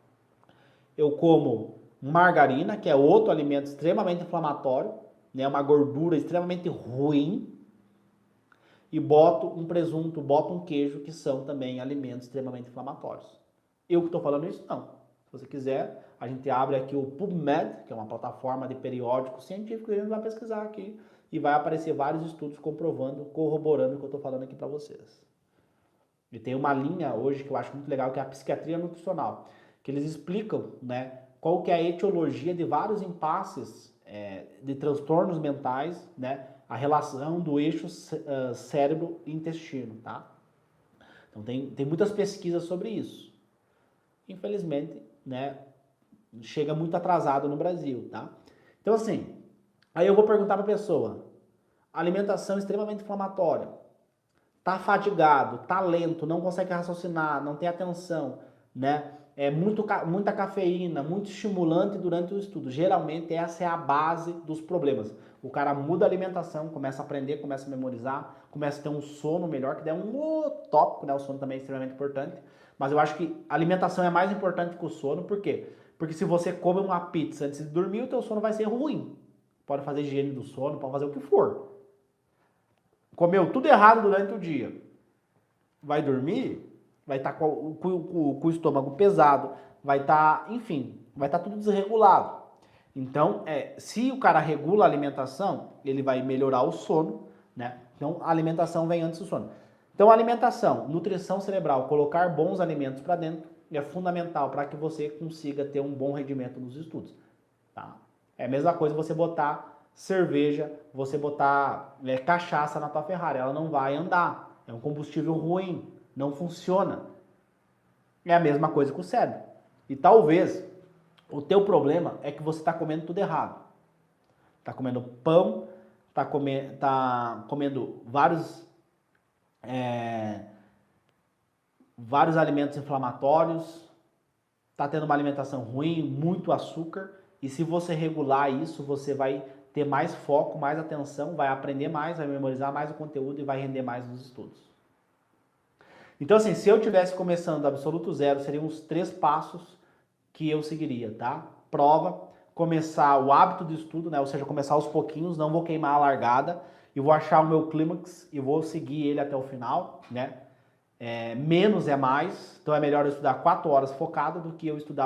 Eu como margarina, que é outro alimento extremamente inflamatório, né, uma gordura extremamente ruim. E boto um presunto, boto um queijo, que são também alimentos extremamente inflamatórios. Eu que estou falando isso? Não. Se você quiser, a gente abre aqui o PubMed, que é uma plataforma de periódicos científicos, e a gente vai pesquisar aqui e vai aparecer vários estudos comprovando, corroborando o que eu estou falando aqui para vocês. E tem uma linha hoje que eu acho muito legal, que é a psiquiatria nutricional, que eles explicam, né, qual que é a etiologia de vários impasses de transtornos mentais, né, a relação do eixo cérebro e intestino, tá? Então tem muitas pesquisas sobre isso. Infelizmente, né, chega muito atrasado no Brasil, tá? Então assim, aí eu vou perguntar para a pessoa, alimentação extremamente inflamatória, tá fadigado, tá lento, não consegue raciocinar, não tem atenção, né? Muita cafeína, muito estimulante durante o estudo. Geralmente essa é a base dos problemas. O cara muda a alimentação, começa a aprender, começa a memorizar, começa a ter um sono melhor, que é um outro tópico, né? O sono também é extremamente importante. Mas eu acho que a alimentação é mais importante que o sono, por quê? Porque se você come uma pizza antes de dormir, o teu sono vai ser ruim. Pode fazer higiene do sono, pode fazer o que for. Comeu tudo errado durante o dia. Vai dormir, vai estar com o estômago pesado, vai estar, enfim, vai estar tudo desregulado. Então, se o cara regula a alimentação, ele vai melhorar o sono, né? Então, a alimentação vem antes do sono. Então, alimentação, nutrição cerebral, colocar bons alimentos para dentro é fundamental para que você consiga ter um bom rendimento nos estudos, tá? É a mesma coisa você botar cerveja, você botar cachaça na tua Ferrari, ela não vai andar, é um combustível ruim, não funciona. É a mesma coisa com o cérebro. E talvez o teu problema é que você está comendo tudo errado. Está comendo pão, está comendo vários alimentos inflamatórios, está tendo uma alimentação ruim, muito açúcar, e se você regular isso, você vai ter mais foco, mais atenção, vai aprender mais, vai memorizar mais o conteúdo e vai render mais nos estudos. Então assim, se eu tivesse começando do absoluto zero, seriam os 3 passos que eu seguiria, tá? Prova, começar o hábito de estudo, né? Ou seja, começar aos pouquinhos, não vou queimar a largada, e vou achar o meu clímax e vou seguir ele até o final, né? Menos é mais, então é melhor eu estudar 4 horas focado do que eu estudar